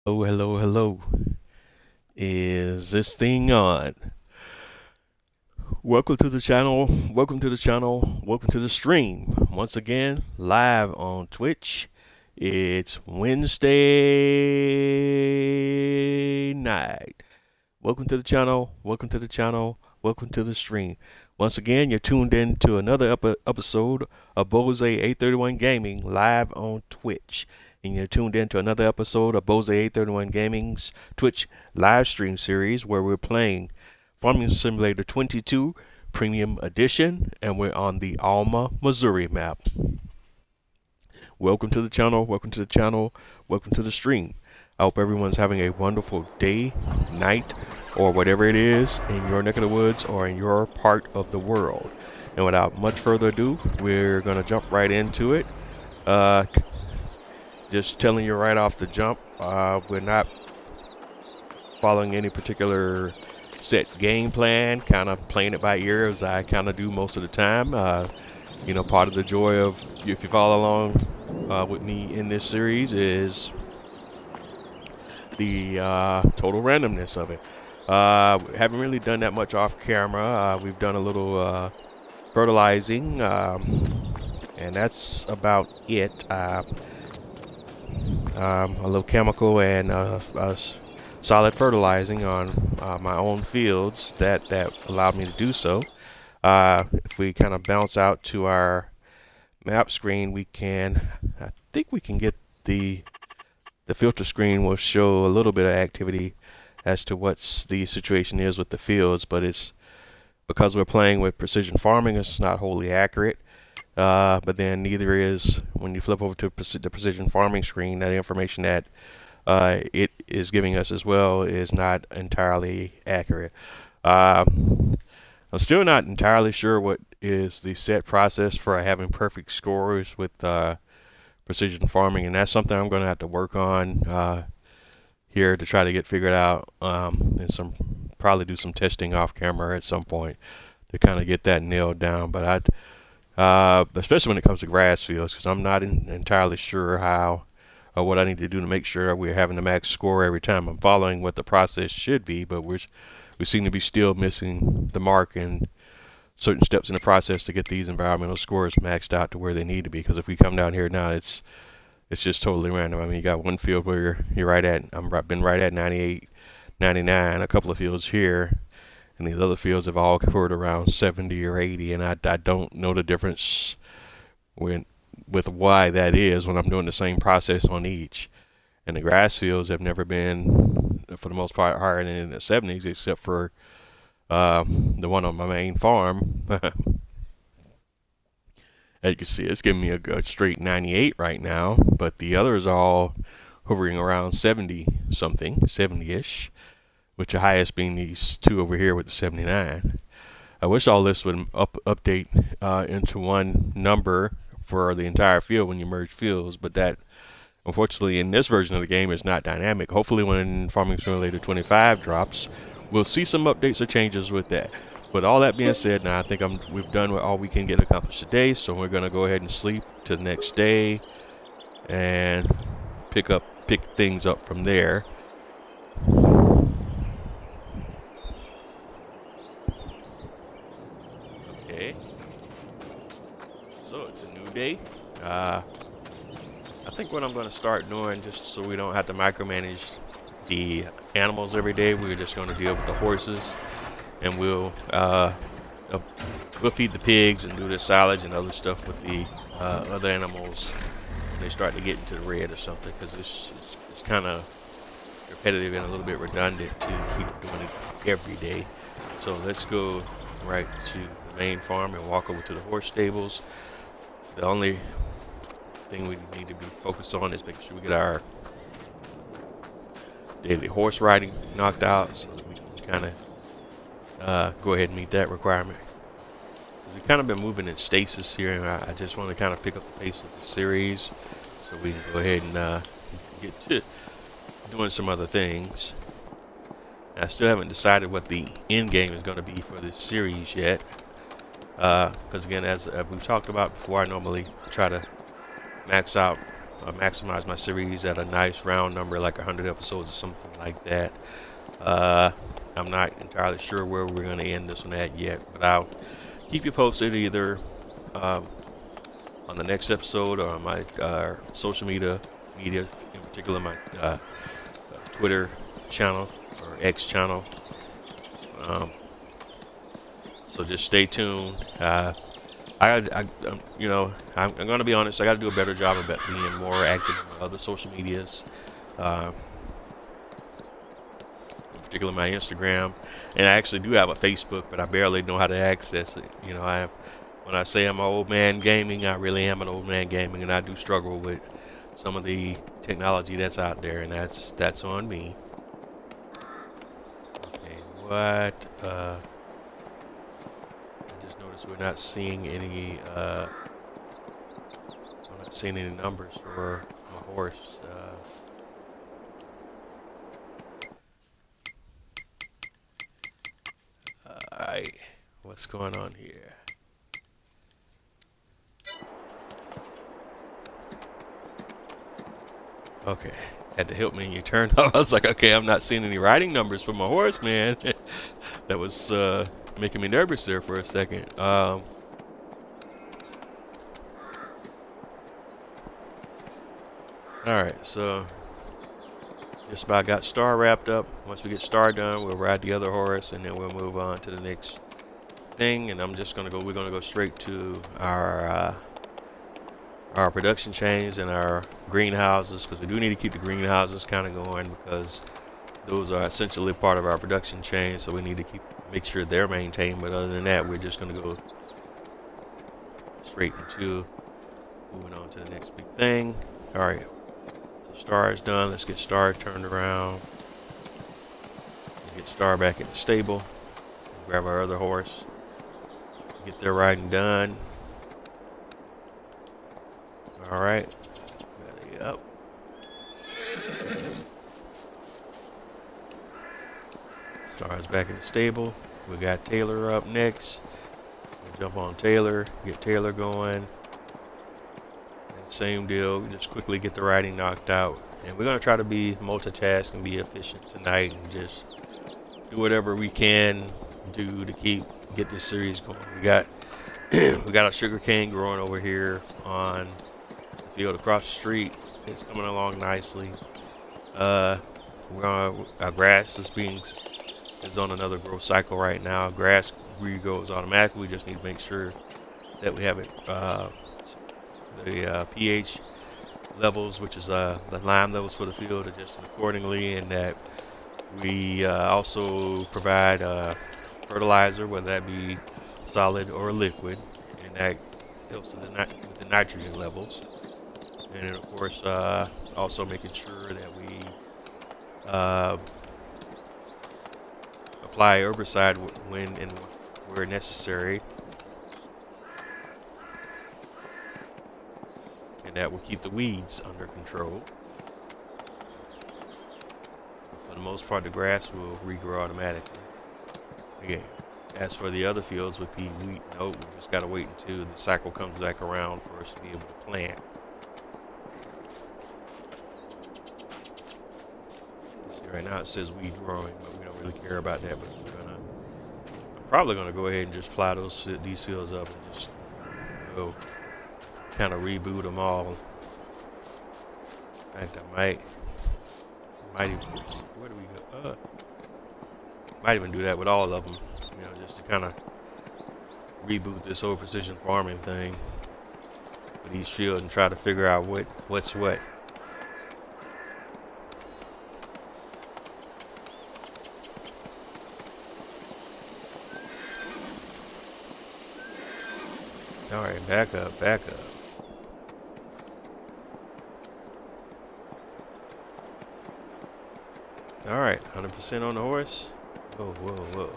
Hello, hello, hello. Is this thing on? Welcome to the channel. Welcome to the channel. Welcome to the stream. Once again, live on Twitch. It's Wednesday night. Welcome to the channel. Welcome to the channel. Welcome to the stream. Once again, you're tuned in to another episode of Bose 831 Gaming live on Twitch. And you're tuned in to another episode of Bose 831 Gaming's Twitch live stream series where we're playing Farming Simulator 22 Premium Edition, and we're on the Alma, Missouri map. Welcome to the channel. Welcome to the channel. Welcome to the stream. I hope everyone's having a wonderful day, night, or whatever it is in your neck of the woods or in your part of the world. And without much further ado, we're going to jump right into it. Just telling you right off the jump, we're not following any particular set game plan, kind of playing it by ear as I kind of do most of the time. Part of the joy of, if you follow along with me in this series, is the total randomness of it. Haven't really done that much off camera. We've done a little fertilizing, and that's about it. A little chemical and solid fertilizing on my own fields that allowed me to do so. If we kind of bounce out to our map screen, I think we can get the filter screen will show a little bit of activity as to what's the situation is with the fields, but it's because we're playing with precision farming, it's not wholly accurate. But then neither is when you flip over to the precision farming screen, that information that it is giving us as well is not entirely accurate. I'm still not entirely sure what is the set process for having perfect scores with precision farming, and that's something I'm going to have to work on here to try to get figured out, and probably do some testing off camera at some point to kind of get that nailed down. But especially when it comes to grass fields, because I'm not entirely sure how or what I need to do to make sure we're having the max score every time. I'm following what the process should be, but we seem to be still missing the mark in certain steps in the process to get these environmental scores maxed out to where they need to be. Because if we come down here now, it's just totally random. I mean, you got one field where you're right at, I've been right at 98, 99, a couple of fields here, and these other fields have all occurred around 70 or 80, and I don't know the difference with why that is when I'm doing the same process on each. And the grass fields have never been, for the most part, higher than in the 70s, except for the one on my main farm. As you can see, it's giving me a good straight 98 right now, but the others all hovering around 70 something, 70-ish, with the highest being these two over here with the 79. I wish all this would update into one number for the entire field when you merge fields, but that, unfortunately, in this version of the game is not dynamic. Hopefully when Farming Simulator 25 drops, we'll see some updates or changes with that. But all that being said, now I think we've done all we can get accomplished today, so we're going to go ahead and sleep to the next day and pick things up from there. Okay. So it's a new day. I think what I'm going to start doing, just so we don't have to micromanage the animals every day, we're just going to deal with the horses, and we'll feed the pigs and do the silage and other stuff with the other animals when they start to get into the red or something, because it's kind of repetitive and a little bit redundant to keep doing it every day. So let's go right to the main farm and walk over to the horse stables. The only thing we need to be focused on is making sure we get our daily horse riding knocked out, so that we can kind of go ahead and meet that requirement. We've kind of been moving in stasis here, and I just want to kind of pick up the pace of the series so we can go ahead and get to doing some other things. I still haven't decided what the end game is going to be for this series yet, because again, as we've talked about before, I normally try to max out maximize my series at a nice round number, like 100 episodes or something like that. I'm not entirely sure where we're going to end this one at yet, but I'll keep you posted either on the next episode or on my social media, in particular my Twitter channel or X channel. So just stay tuned. I'm going to be honest. I got to do a better job of being more active in other social medias, in particular my Instagram. And I actually do have a Facebook, but I barely know how to access it. When I say I'm an old man gaming, I really am an old man gaming, and I do struggle with some of the technology that's out there, and that's on me. Okay, what? I just noticed we're not seeing any. I'm not seeing any numbers for my horse. Alright, what's going on here? Okay, had to help me and you turned off. I was like, okay, I'm not seeing any riding numbers for my horse, man. That was making me nervous there for a second. Alright, so just about got Star wrapped up. Once we get Star done, we'll ride the other horse and then we'll move on to the next thing. And we're gonna go straight to our production chains and our greenhouses, because we do need to keep the greenhouses kind of going, because those are essentially part of our production chain, so we need to make sure they're maintained. But other than that, we're just going to go straight into moving on to the next big thing. All right, so Star is done. Let's get Star turned around, get Star back in the stable, grab our other horse, get their riding done. All right, yep. Star's back in the stable. We got Taylor up next. We'll jump on Taylor, get Taylor going. And same deal, we just quickly get the riding knocked out. And we're gonna try to be multitask and be efficient tonight and just do whatever we can do to get this series going. We got a sugar cane growing over here on field across the street. It's coming along nicely. Our grass is on another growth cycle right now. Grass regrows automatically. We just need to make sure that we have it the pH levels, which is the lime levels for the field, adjusted accordingly, and that we also provide fertilizer, whether that be solid or liquid, and that helps with the nitrogen levels. And then, of course, also making sure that we apply herbicide when and where necessary, and that will keep the weeds under control. For the most part, the grass will regrow automatically. Again, as for the other fields with the wheat, we just got to wait until the cycle comes back around for us to be able to plant. Right now it says weed growing, but we don't really care about that. But I'm probably gonna go ahead and just fly these fields up and just go kind of reboot them all. In fact, I might even, where do we go? Might even do that with all of them, just to kind of reboot this whole precision farming thing with each field and try to figure out what's what. All right, back up. All right, 100% on the horse. Whoa.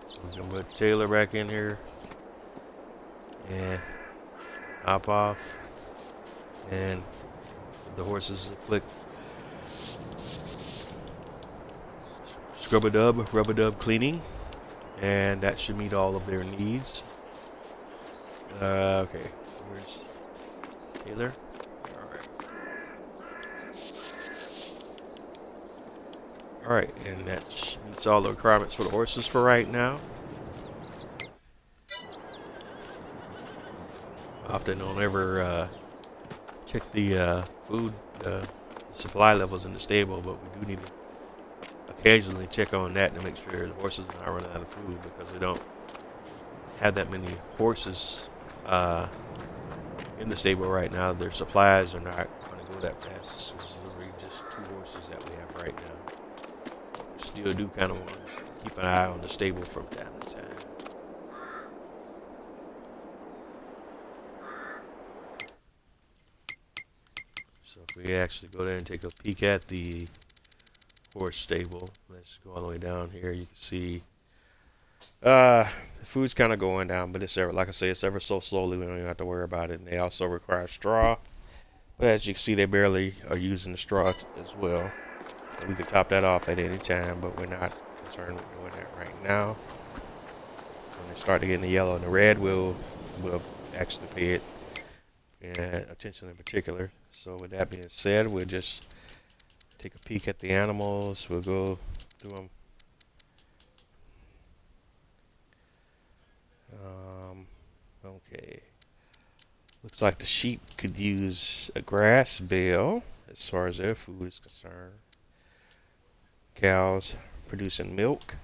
So we're gonna put Taylor back in here and hop off, and the horses click rubber dub cleaning, and that should meet all of their needs. Okay, Taylor. All right. All right, and that meets all the requirements for the horses for right now. Often don't ever check the food supply levels in the stable, but we do need to occasionally check on that to make sure the horses are not running out of food, because they don't have that many horses in the stable right now. Their supplies are not going to go that fast. It's literally just 2 horses that we have right now. We still do kind of want to keep an eye on the stable from time to time. So if we actually go there and take a peek at the horse stable, let's go all the way down here. You can see the food's kind of going down, but it's ever, like I say, it's ever so slowly. We don't even have to worry about it. And they also require straw, but as you can see, they barely are using the straw as well. And we could top that off at any time, but we're not concerned with doing that right now. When they start to get in the yellow and the red, we'll actually pay it attention in particular. So with that being said, we'll just take a peek at the animals. We'll go through them. Okay. Looks like the sheep could use a grass bale as far as their food is concerned. Cows producing milk.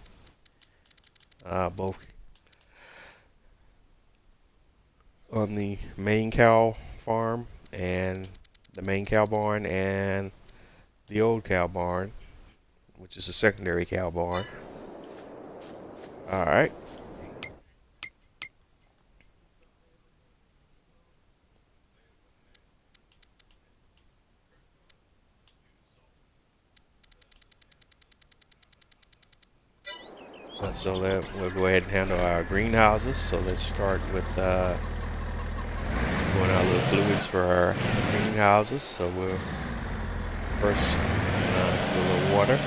Both on the main cow farm and the main cow barn and the old cow barn, which is a secondary cow barn. All right. So we'll go ahead and handle our greenhouses. So let's start with going our little fluids for our greenhouses. So we'll first do a little water.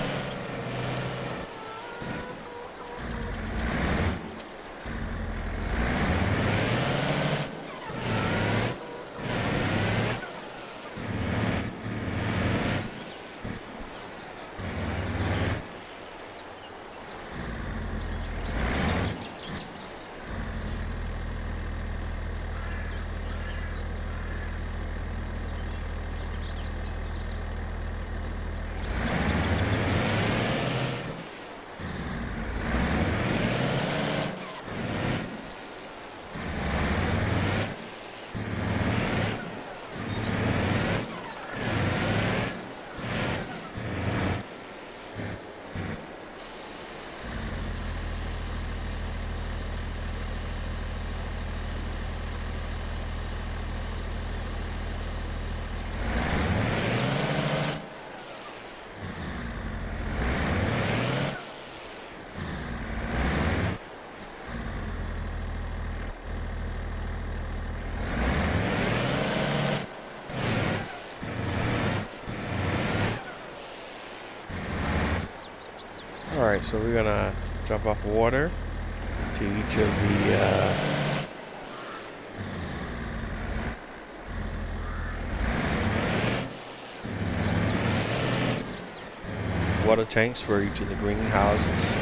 Alright, so we're gonna drop off water to each of the water tanks for each of the greenhouses.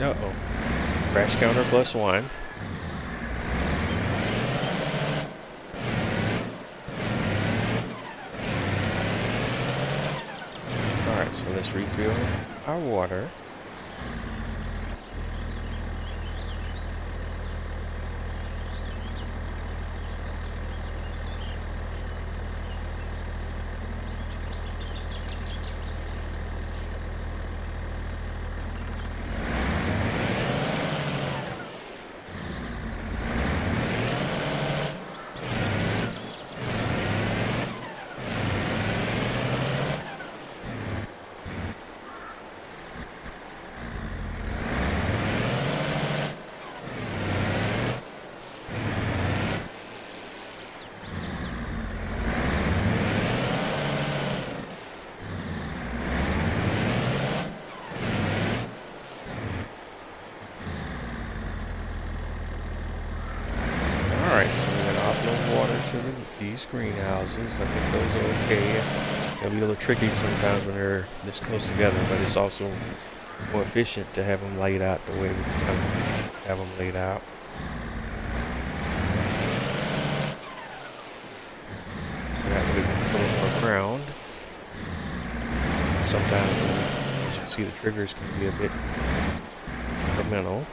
Uh-oh. Crash counter +1. Alright, so let's refill our water. Alright, so we're going to offload water to these greenhouses. I think those are okay. It'll be a little tricky sometimes when they're this close together, but it's also more efficient to have them laid out the way we have them laid out. So that way we can put a little more ground. Sometimes, as you can see, the triggers can be a bit temperamental.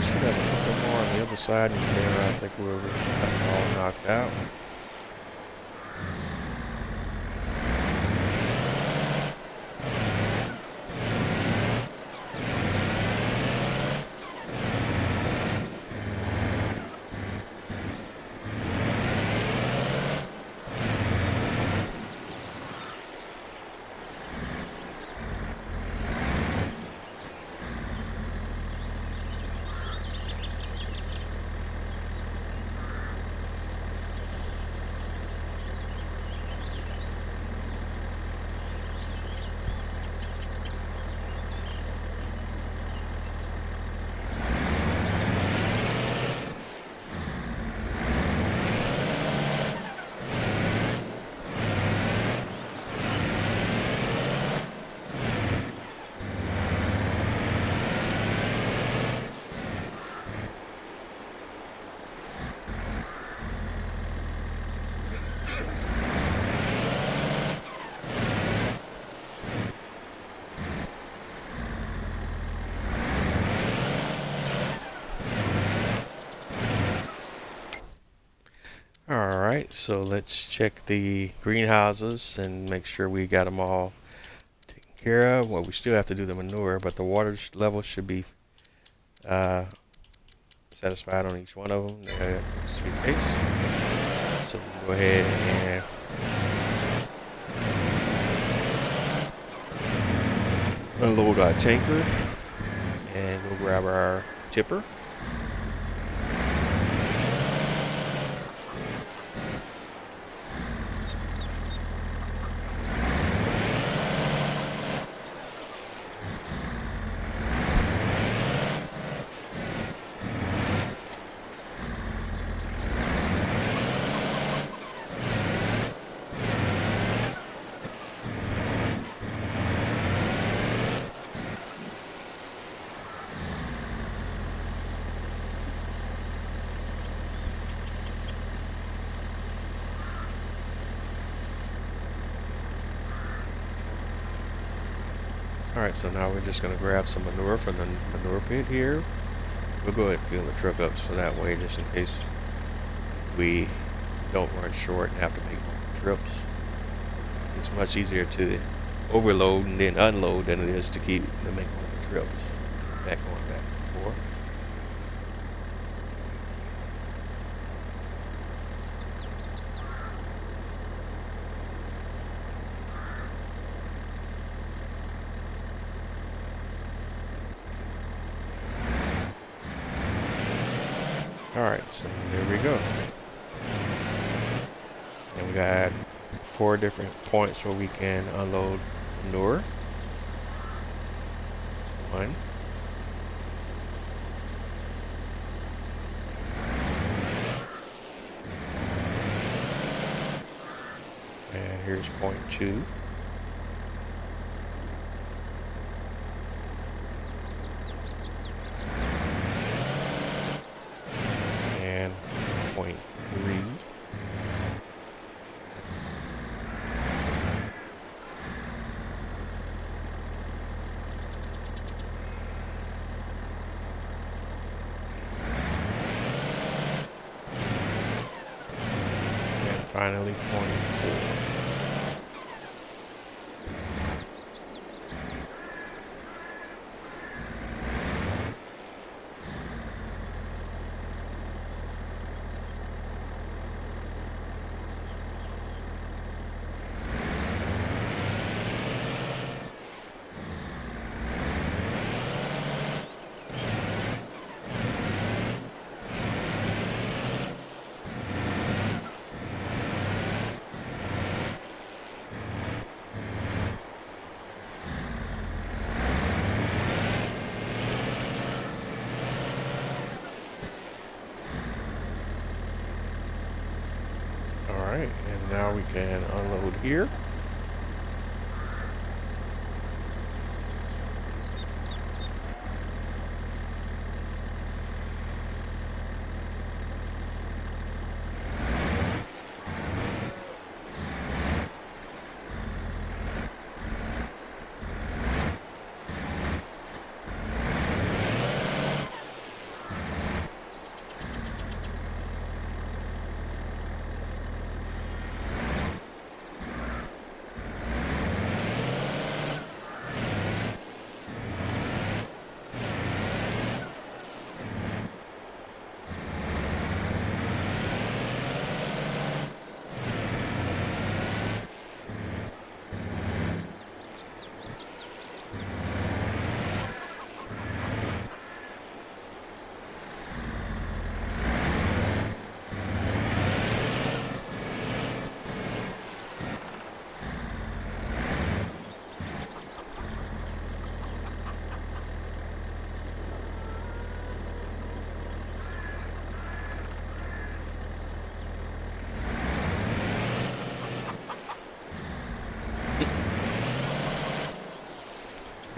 Should have a couple more on the other side, and there I think we're all knocked out. Alright, so let's check the greenhouses and make sure we got them all taken care of. Well, we still have to do the manure, but the water level should be satisfied on each one of them. That looks to be the case. So we can go ahead and unload our tanker, and we'll grab our tipper. Alright, so now we're just going to grab some manure from the manure pit here. We'll go ahead and fill the truck up so that way, just in case we don't run short and have to make more trips. It's much easier to overload and then unload than it is to make multiple trips. Going back and forth. Alright, so there we go. And we got 4 different points where we can unload manure. That's 1. And here's point 2. And point 3. Finally, point 4. Now we can unload here.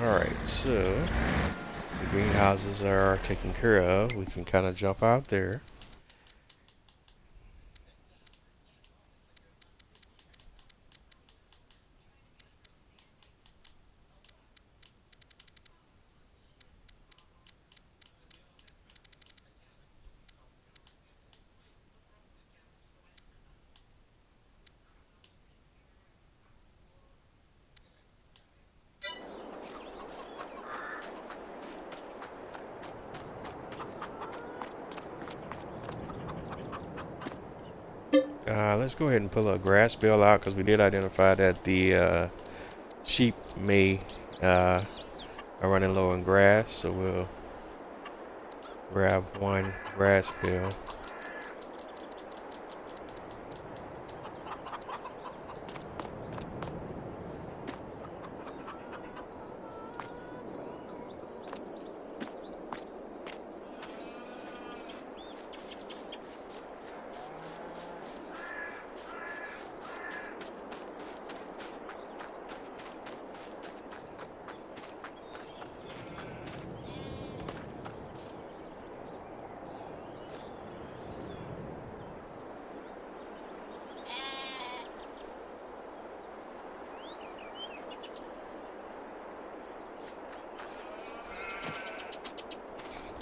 Alright, so the greenhouses are taken care of. We can kind of jump out there. Let's go ahead and pull a grass bale out because we did identify that the sheep may are running low on grass, so we'll grab one grass bale.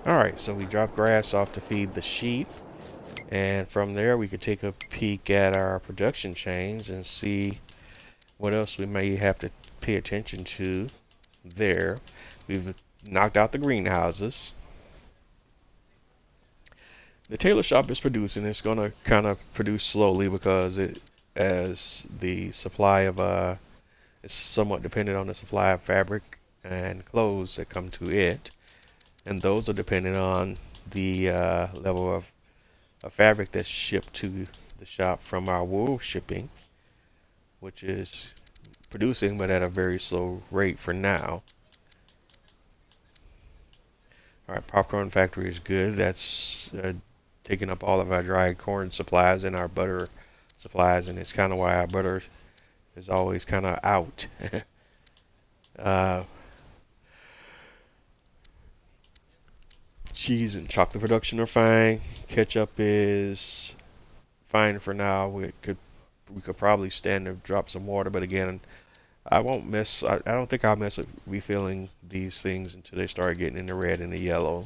Alright, so we drop grass off to feed the sheep, and from there we could take a peek at our production chains and see what else we may have to pay attention to there. We've knocked out the greenhouses. The tailor shop is producing. It's going to kind of produce slowly because as the supply of it's somewhat dependent on the supply of fabric and clothes that come to it, and those are dependent on the level of fabric that's shipped to the shop from our wool shipping, which is producing but at a very slow rate for now. All right, popcorn factory is good. That's taking up all of our dried corn supplies and our butter supplies, and it's kind of why our butter is always kind of out. uh, cheese and chocolate production are fine. Ketchup is fine for now. We could probably stand to drop some water, but again, I won't mess. I don't think I'll mess with refilling these things until they start getting in the red and the yellow,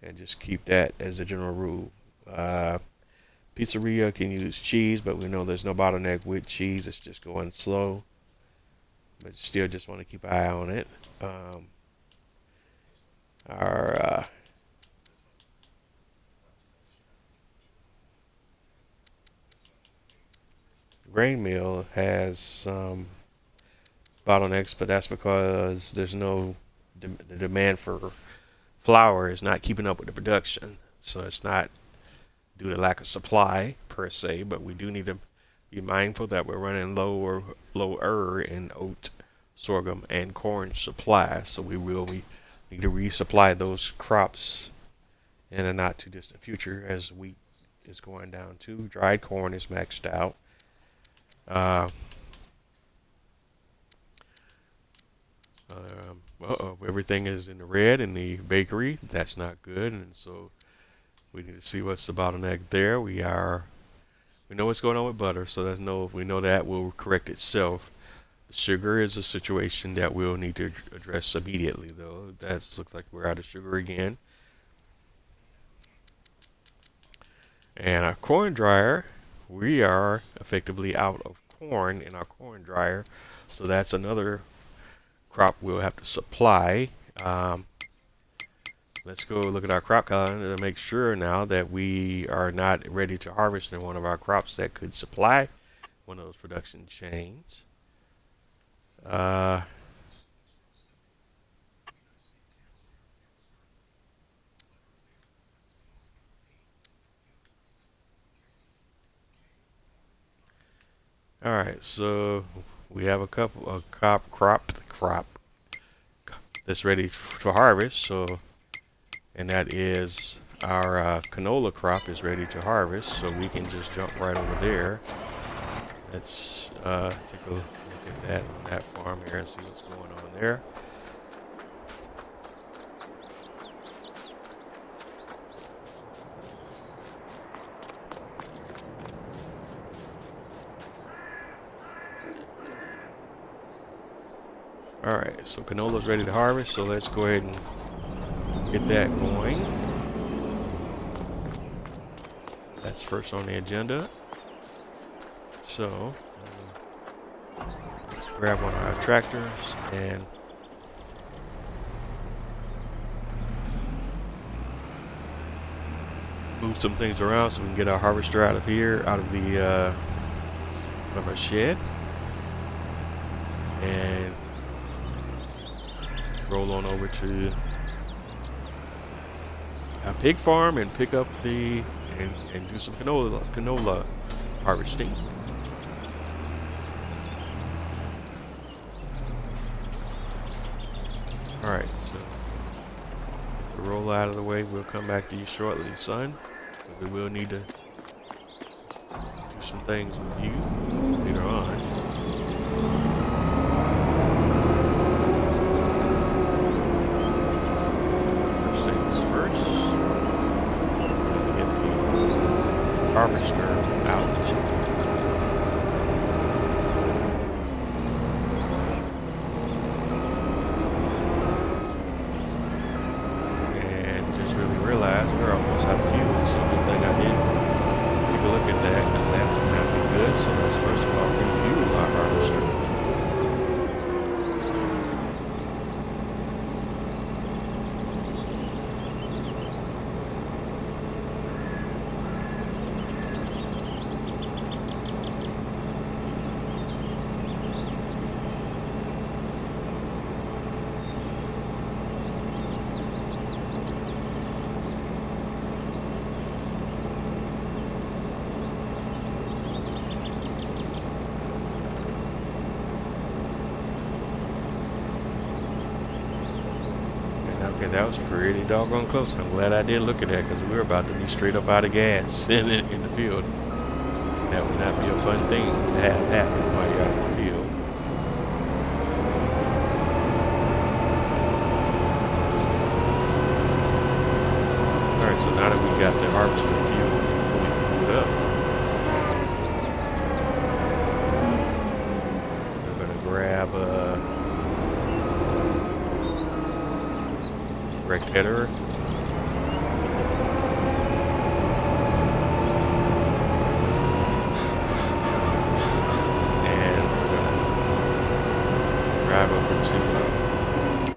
and just keep that as a general rule. Pizzeria can use cheese, but we know there's no bottleneck with cheese. It's just going slow, but still just want to keep an eye on it. Our grain mill has some bottlenecks, but that's because there's no the demand for flour is not keeping up with the production. So it's not due to lack of supply per se, but we do need to be mindful that we're running lower in oat, sorghum, and corn supply. So we need to resupply those crops in a not too distant future as wheat is going down too. Dried corn is maxed out. Uh, Everything is in the red in the bakery. That's not good, and so we need to see what's the bottleneck there. We know what's going on with butter, so we know that will correct itself. The sugar is a situation that we'll need to address immediately, though. That looks like we're out of sugar again. And our corn dryer, we are effectively out of corn in our corn dryer, so that's another crop we'll have to supply. Um, let's go look at our crop calendar to make sure now that we are not ready to harvest in one of our crops that could supply one of those production chains. Uh, all right, so we have a crop that's ready for harvest. So, and that is our canola crop is ready to harvest. So we can just jump right over there. Let's take a look at that on that farm here and see what's going on there. All right, so canola's ready to harvest. So let's go ahead and get that going. That's first on the agenda. So let's grab one of our tractors and move some things around so we can get our harvester out of here, out of the of our shed, and roll on over to our pig farm and pick up and do some canola harvesting. All right, so get the roll out of the way. We'll come back to you shortly, son. We will need to do some things with you later on. First things first, we're going to get the harvester out. We're almost out of fuel, so good thing I did take a look at that, because that would not be good. So let's first of all refuel our harvester. Okay, that was pretty doggone close. I'm glad I did look at that, because we were about to be straight up out of gas in the field. That would not be a fun thing to have happen while you're out in the field. Alright, so now that we got the harvester fully fueled up, we're going to grab a direct header. And we're going to drive over to field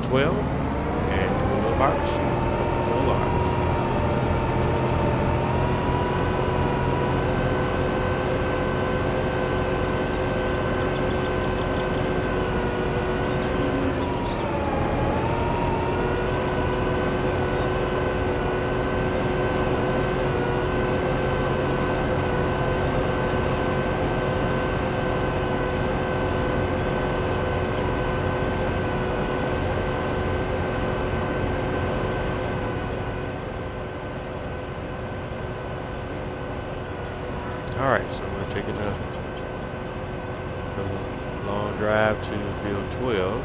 12 and do a little harvesting. Alright, so we're taking a long drive to field 12.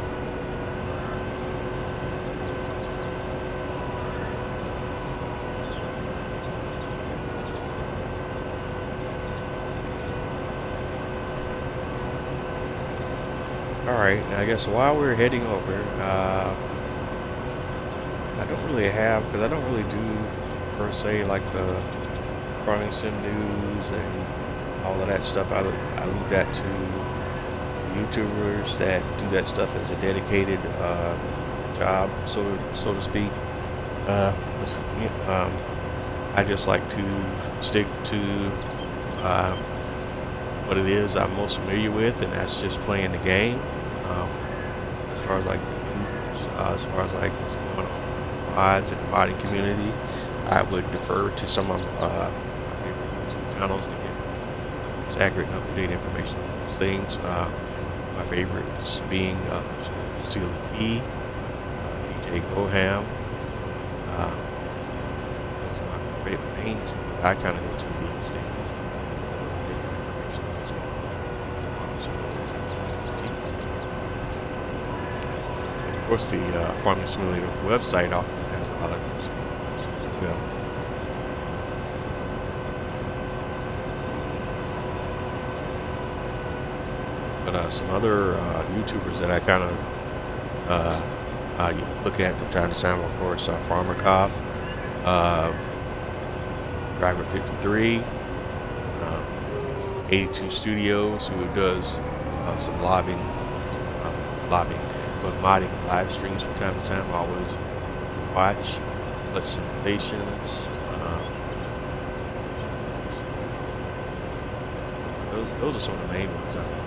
Alright, now I guess while we're heading over, I don't really have, because I don't really do per se like the farming sim news and all of that stuff. I leave that to YouTubers that do that stuff as a dedicated job, so to speak. I just like to stick to what it is I'm most familiar with, and that's just playing the game. As far as like the news, as far as like what's going on with the mods and the modding community, I would defer to some of my favorite YouTube channels to get the most accurate and up-to-date information on those things. My favorites being Sealy P, DJ Goham. Those are my main two that I kind of go to these days. Different information on what's going on in the farming simulator community. And of course, the farming simulator website often has a lot of useful information as well. But some other YouTubers that I kind of look at from time to time, of course, Farmer Cop, Driver 53, 82 Studios, who does some modding live streams from time to time. Always watch. Clutch Simulations. Those are some of the main ones I watch.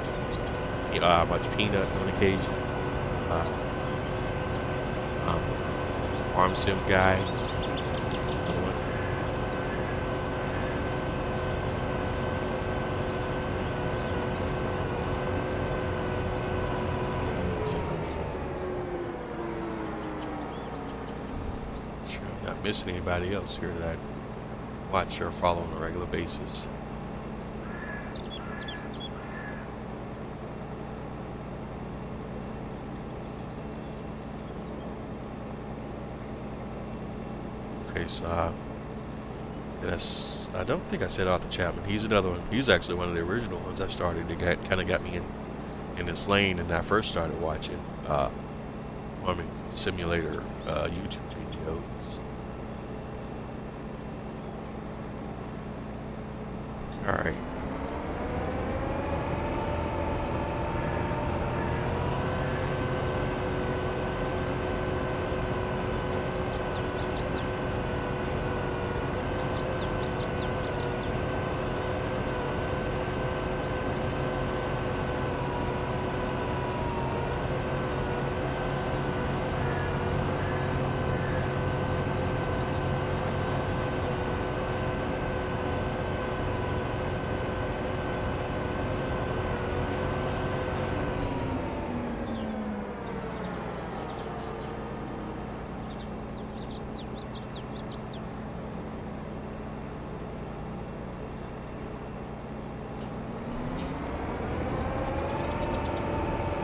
I watch Peanut on occasion. Farm Sim Guy. Another one. Sure I'm not missing anybody else here that I watch or follow on a regular basis. Okay, so I don't think I said Arthur Chapman. He's another one. He's actually one of the original ones I started that kind of got me in this lane, and I first started watching farming simulator YouTube videos. All right.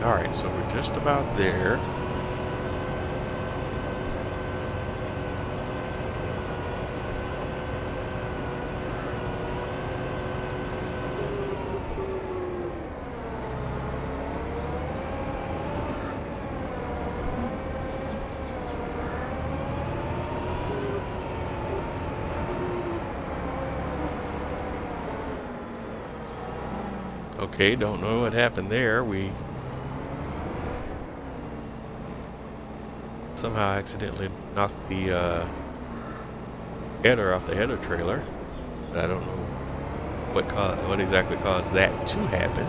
Alright, so we're just about there. Okay, don't know what happened there. We somehow accidentally knocked the header off the header trailer. But I don't know what exactly caused that to happen.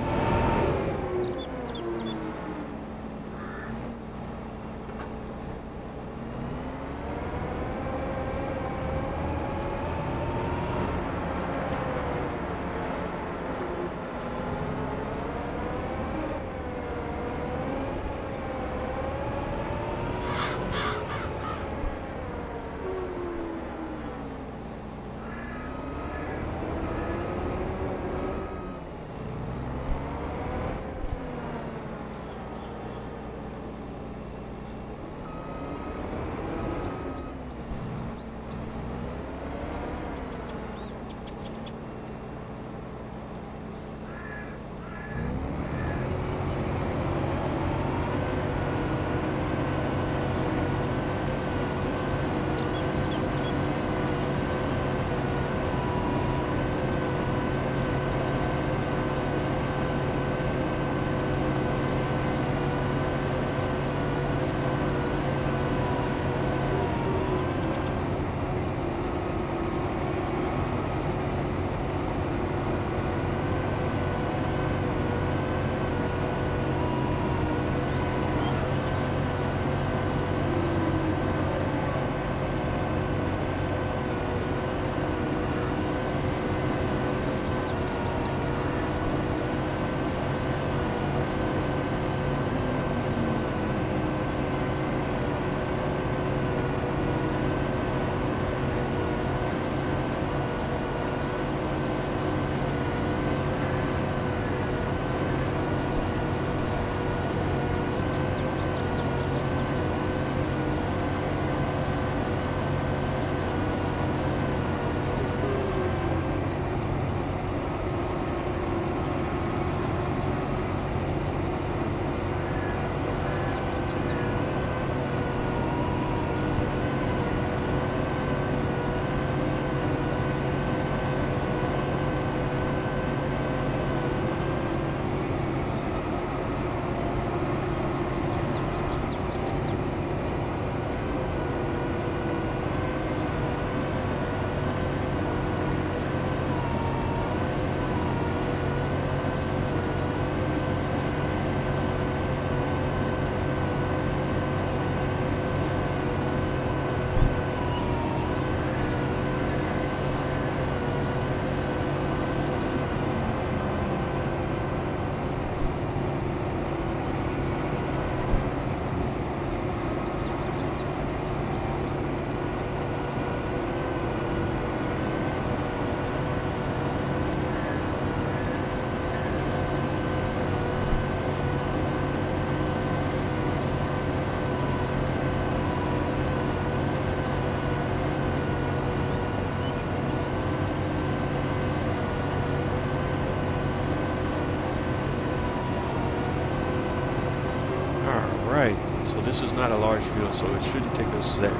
Alright, so this is not a large field, so it shouldn't take us that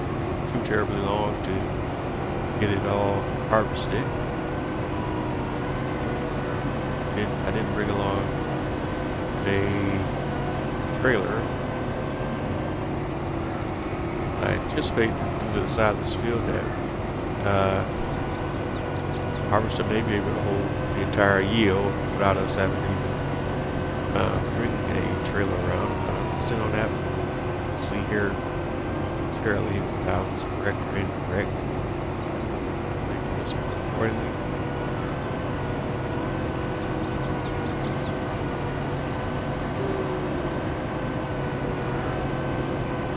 too terribly long to get it all harvested. I didn't bring along a trailer. I anticipate due to the size of this field that the harvester may be able to hold the entire yield without us having to even bring a trailer around. Sit on that. See here momentarily if that was correct or incorrect. Make adjustments accordingly.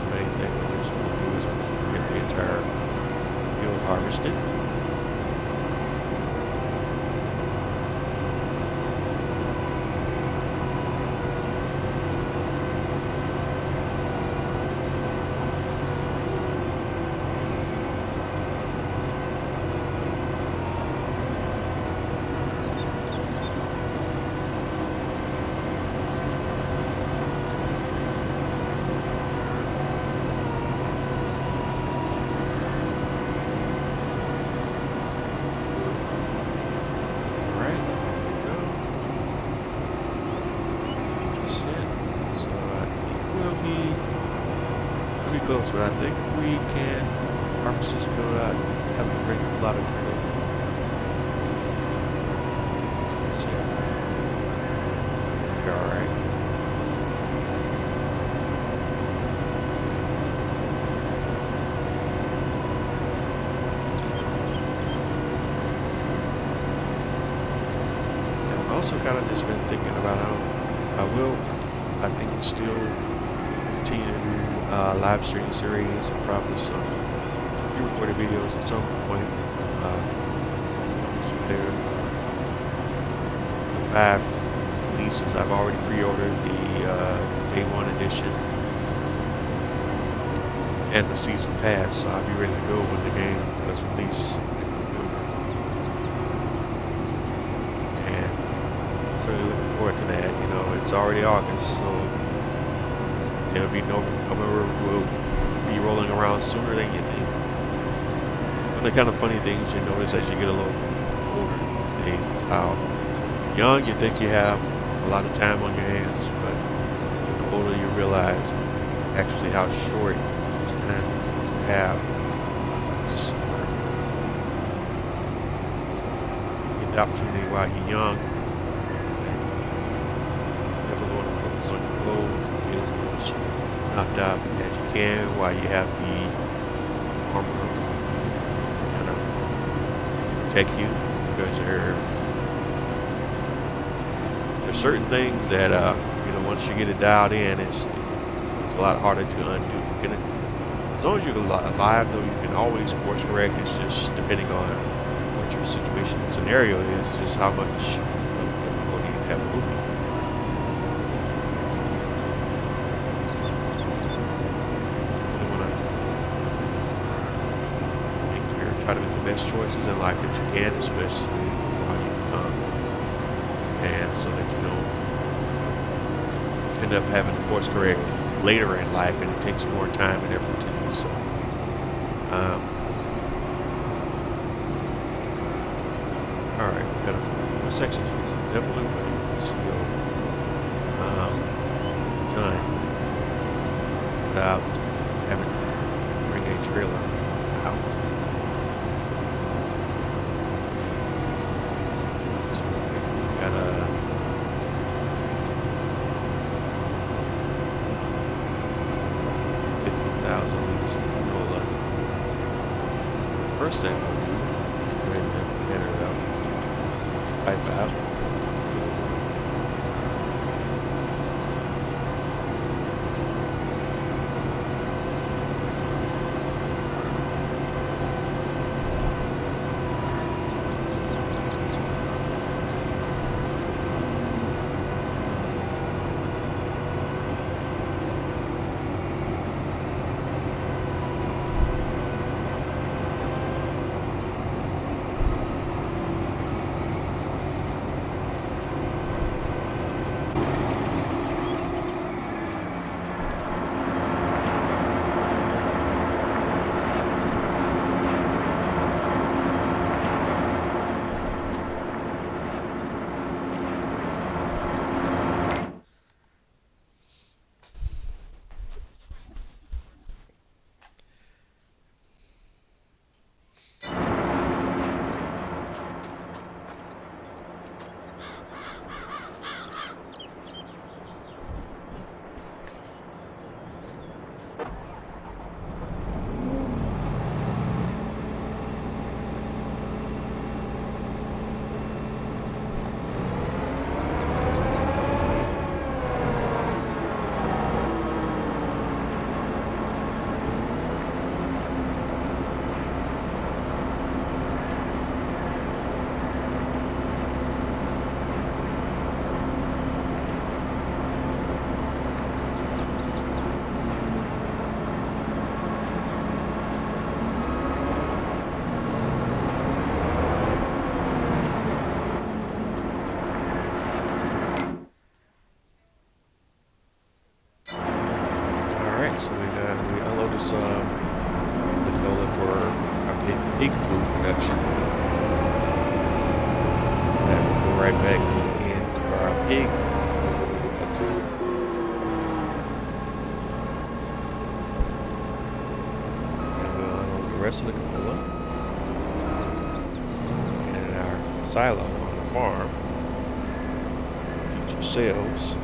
The main thing we just want to do is make sure we get the entire field harvested. Close, but I think we can harvest this field without having to bring a lot of trailer. You're all right. I've also kind of just been thinking about how I think still continue to do live stream series and probably some pre-recorded videos at some point. There 5 releases. I've already pre-ordered the day 1 edition and the season pass, so I'll be ready to go when the game does release in November. And so really looking forward to that. You know, it's already August, so it'll be November will be rolling around sooner than you think. One of the kind of funny things you notice as you get a little older these days is how young you think you have a lot of time on your hands, but the older you realize actually how short this time you have. So you get the opportunity while you're young. Definitely want to focus on your goals and get as much knocked out as you can while you have the armor of youth to kind of protect you, because there's certain things that you know, once you get it dialed in, it's a lot harder to undo. As long as you're alive, though, you can always course correct. It's just depending on what your situation and scenario is, just how much difficulty that will be. Try to make the best choices in life that you can, especially while you're young, and so that you don't end up having to course correct later in life, and it takes more time and effort to do so. All right, we got a few sections here, so definitely want to get this field done without having to bring a trailer out. Got 15,000 liters of canola. First thing we'll do is go ahead and lift the header out, pipe out. So we unload this the canola for our pig food production. And we'll go right back into our pig production. And we'll unload the rest of the canola in our silo on the farm for future sales.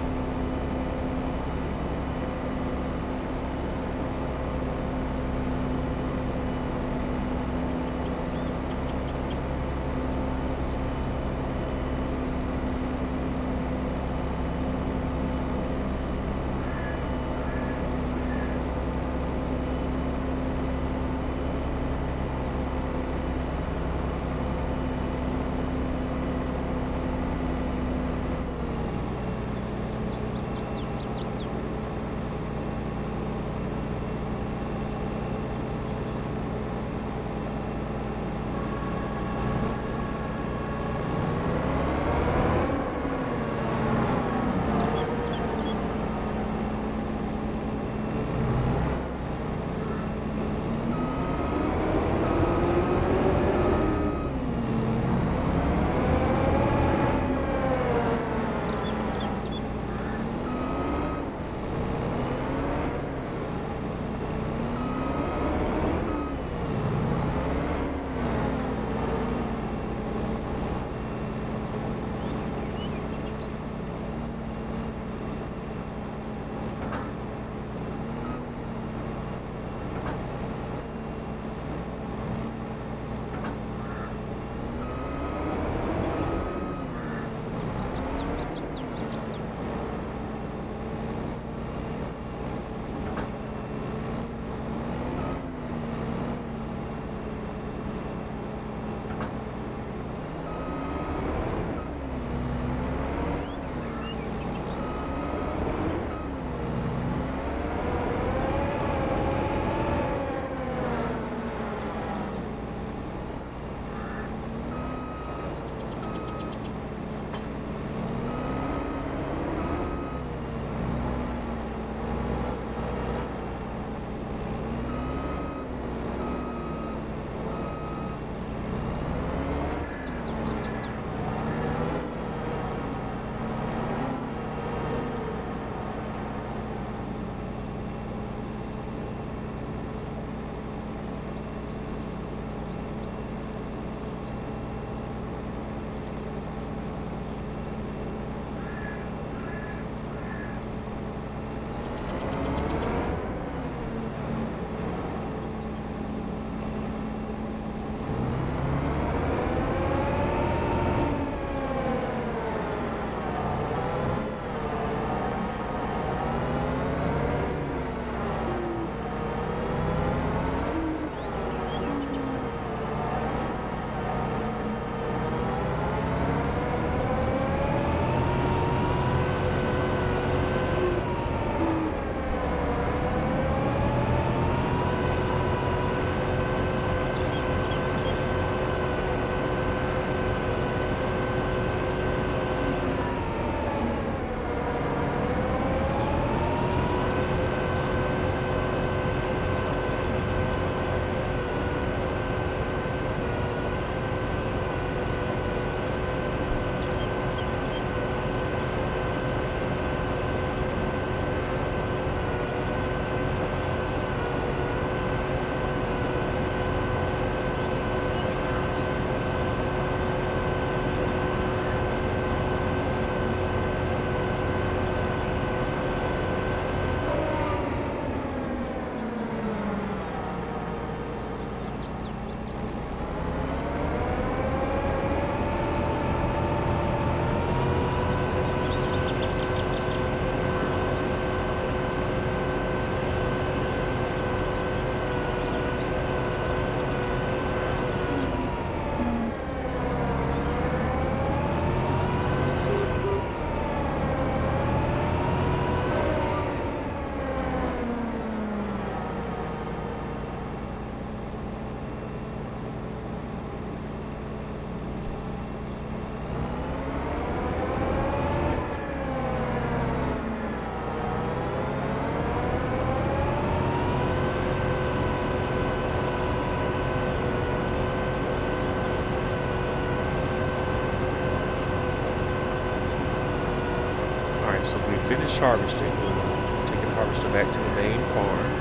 Alright, so we finished harvesting. We're taking the harvester back to the main farm.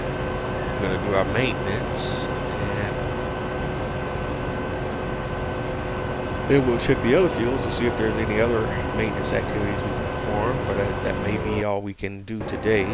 We're going to do our maintenance. And then we'll check the other fields to see if there's any other maintenance activities we can perform. But that may be all we can do today.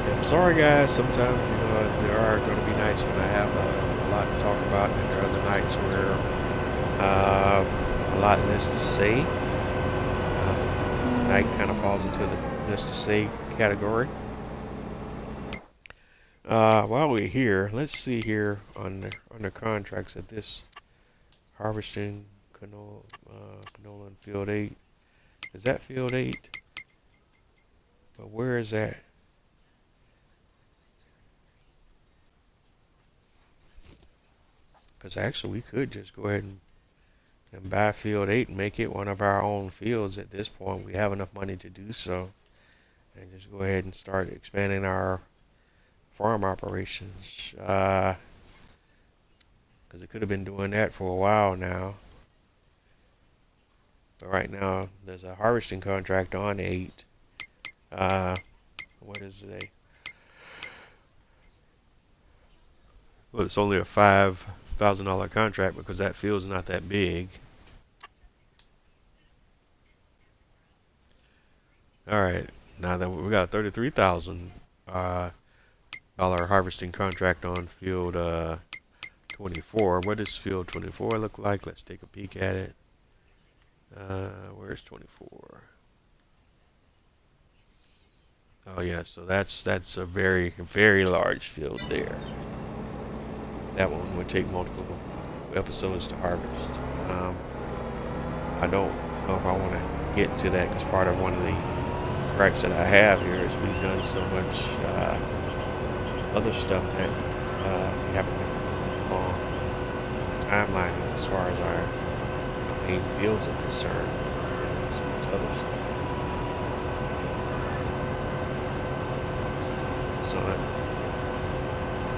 I'm sorry guys, sometimes there are going to be nights when I have a lot to talk about, and there are other nights where a lot less to say. Tonight kind of falls into the less to say category. While we're here, let's see here on the contracts at this harvesting canola in field 8. Is that field 8? But where is that? Because actually we could just go ahead and buy field 8 and make it one of our own fields at this point. We have enough money to do so, and just go ahead and start expanding our farm operations. Because we could have been doing that for a while now. But right now there's a harvesting contract on 8. What is it? Well, it's only a $5,000 contract because that field's not that big. All right, now that we got a $33,000 harvesting contract on field 24. What does field 24 look like? Let's take a peek at it. Where's 24? Oh yeah, so that's a very, very large field there. That one would take multiple episodes to harvest. I don't know if I want to get into that because part of one of the gripes that I have here is we've done so much other stuff that we haven't been along the timeline as far as our main fields are concerned. Because we're doing so much other stuff. So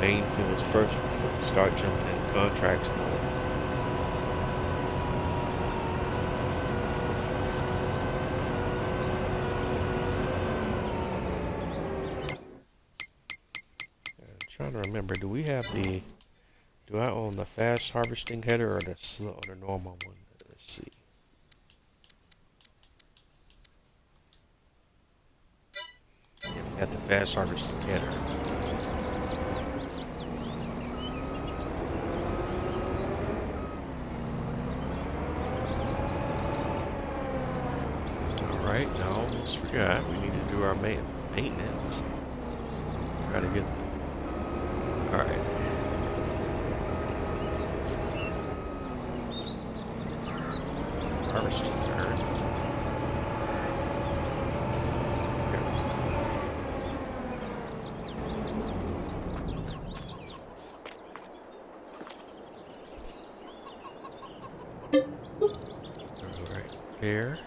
main fields first before we start jumping into contracts and other things. I'm trying to remember, do I own the fast harvesting header or the slow or the normal one? Let's see. Yeah, we got the fast harvesting header. Alright, now I almost forgot. We need to do our maintenance. So try to get the... Alright. Harvesting turn. Alright, here.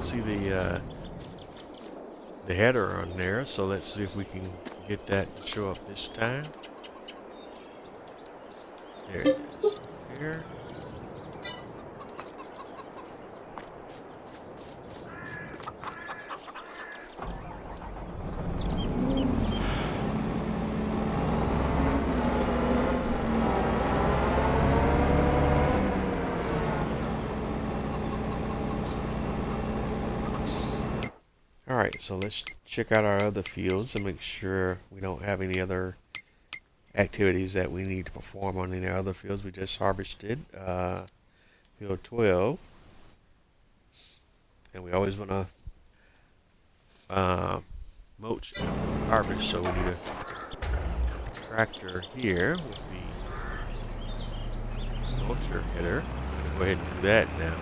See the header on there, so let's see if we can get that to show up this time. There it is. Here. Alright, so let's check out our other fields and make sure we don't have any other activities that we need to perform on any other fields we just harvested. Field 12. And we always want to mulch after harvest, so we need a tractor here with the mulcher header. I'm going to go ahead and do that now.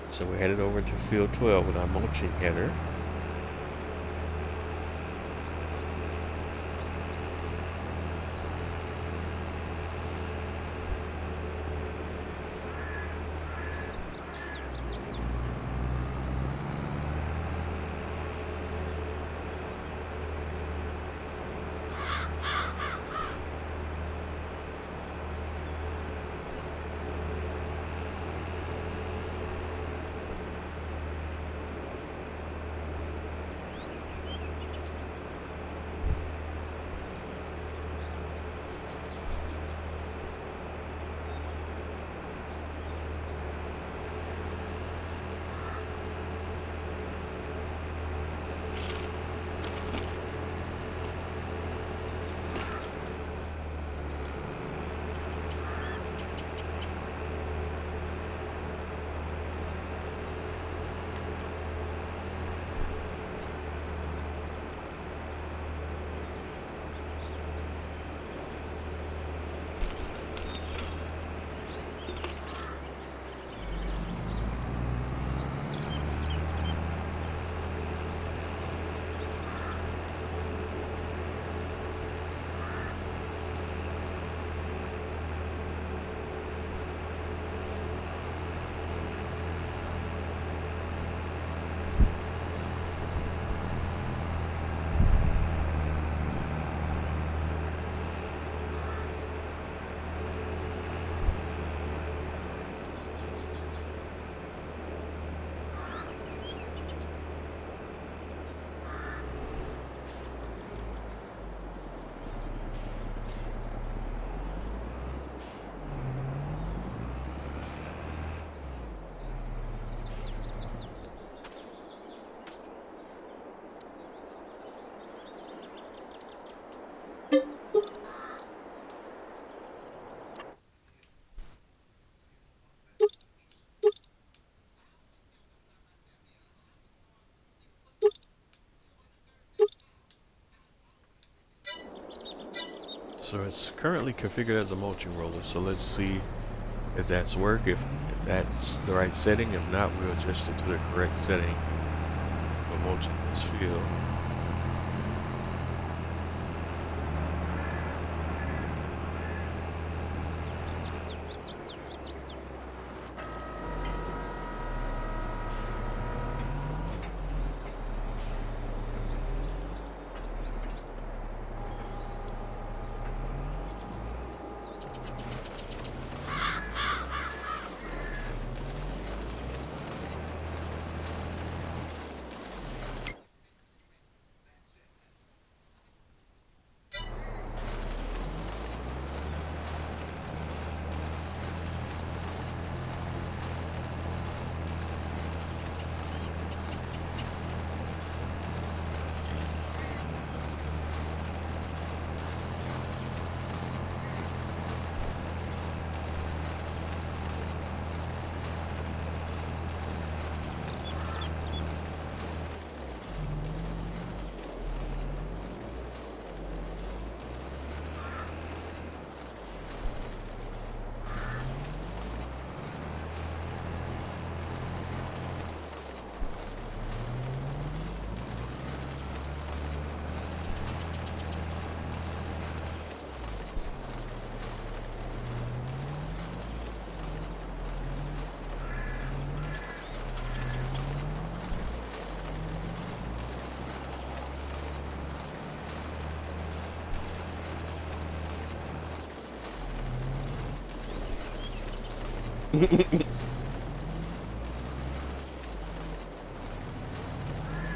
So we're headed over to field 12 with our mulching header. So it's currently configured as a mulching roller. So let's see if that's if that's the right setting. If not, we'll adjust it to the correct setting for mulching this field.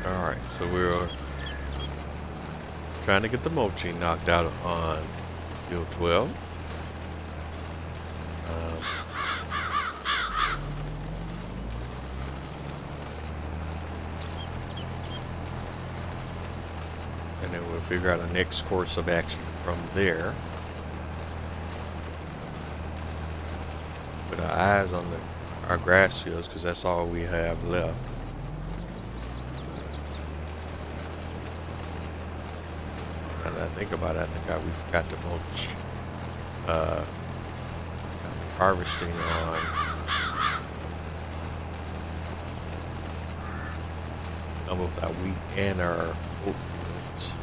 Alright, so we're trying to get the mulching knocked out on field 12. Um, and then we'll figure out a next course of action from there. With our eyes on our grass fields, because that's all we have left. Now that I think about it, I think we forgot to mulch harvesting on both our wheat and our oat fields.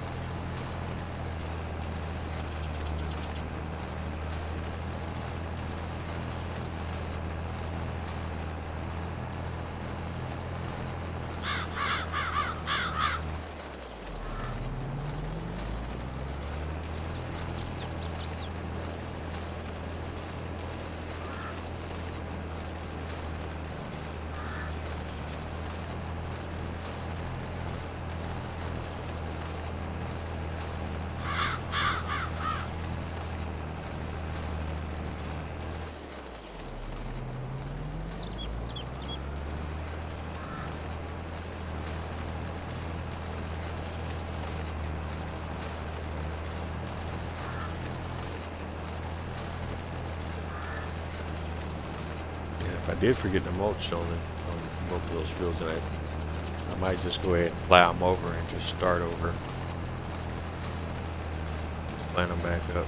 If I did forget to mulch on both of those fields, then I might just go ahead and plow them over and just start over. Just plant them back up.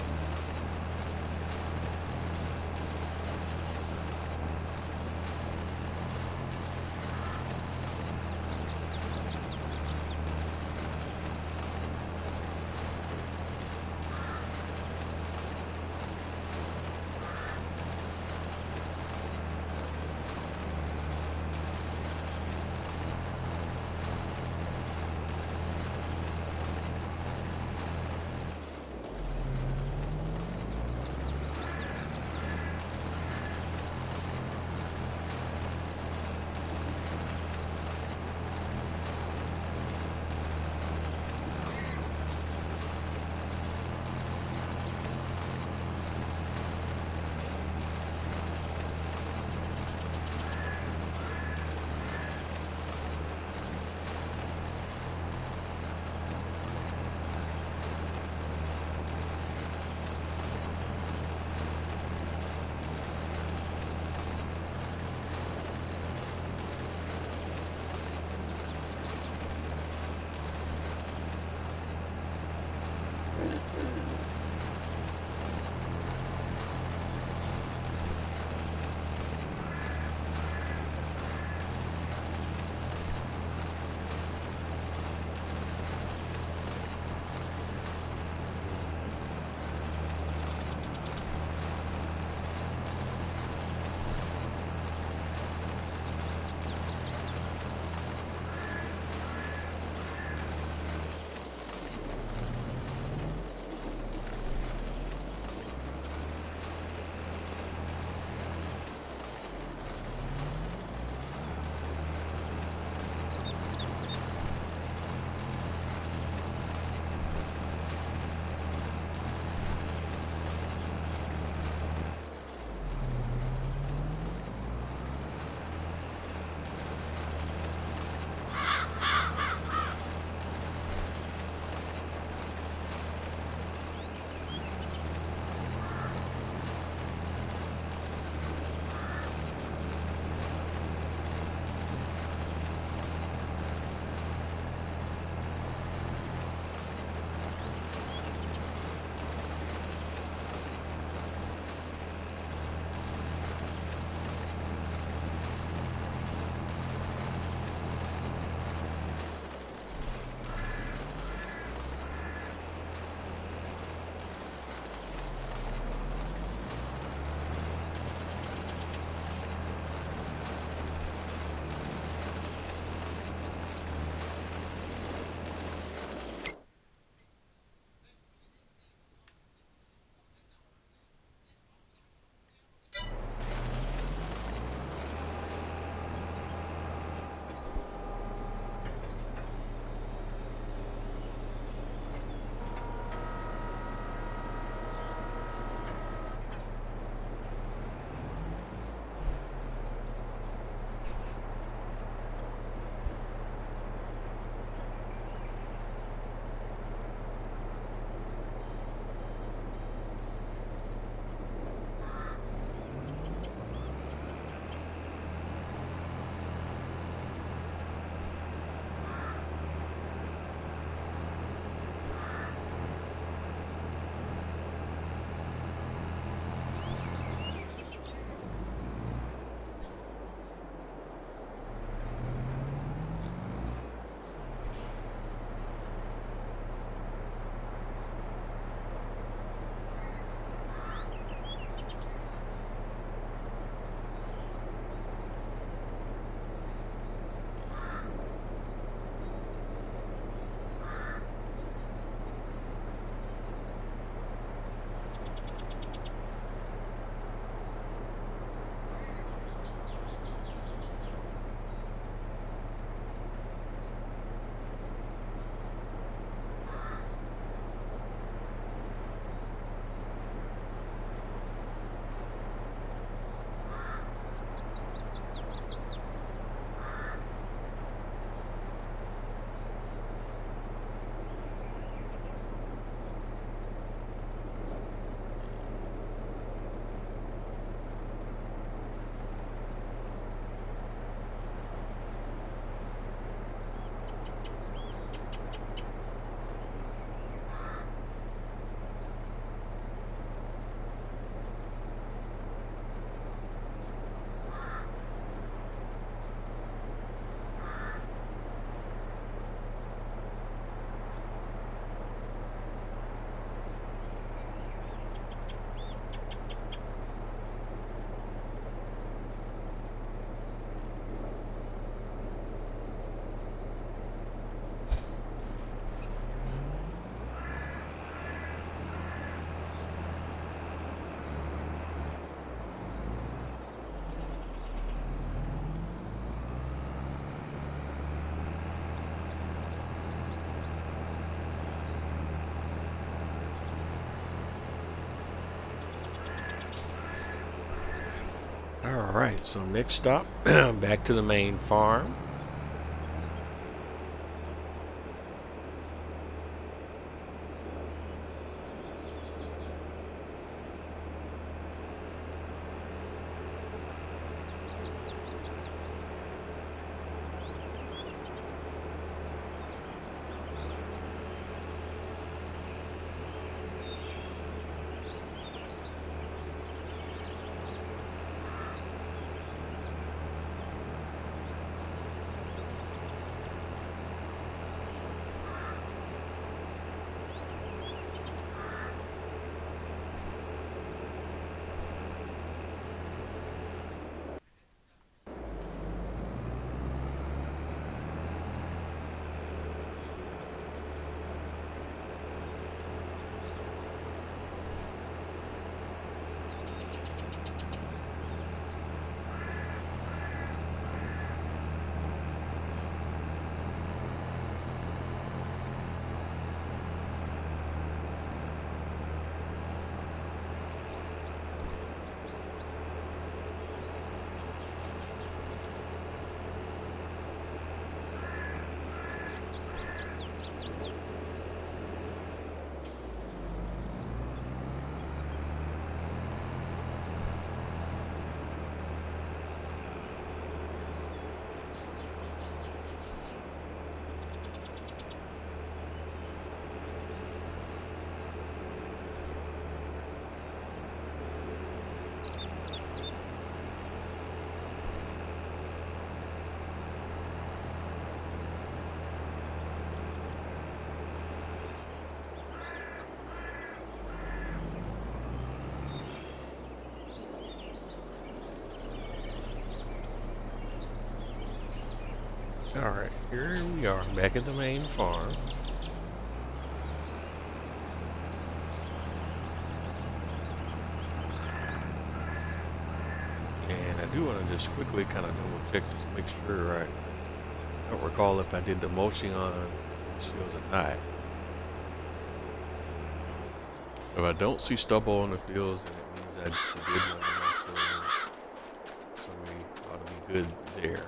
Alright, so next stop, back to the main farm. Alright, here we are, back at the main farm. And I do want to just quickly kind of double check this, make sure I don't recall if I did the mulching on these fields or not. If I don't see stubble on the fields, then it means I did run the mulch, so we ought to be good there.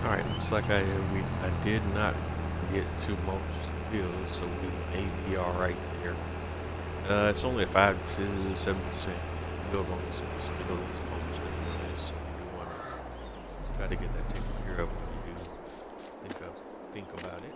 Alright, looks like I did not forget to mulch the fields, so we may be alright there. It's only a 5 to 7% yield on this, but still it's almost like so you want to try to get that taken care of when you do think about it.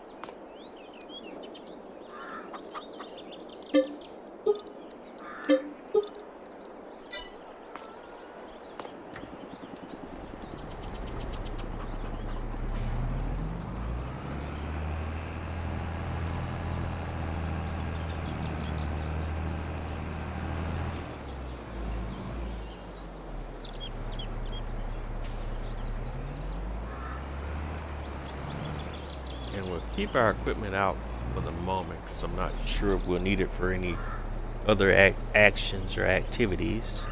And we'll keep our equipment out for the moment because I'm not sure if we'll need it for any other actions or activities.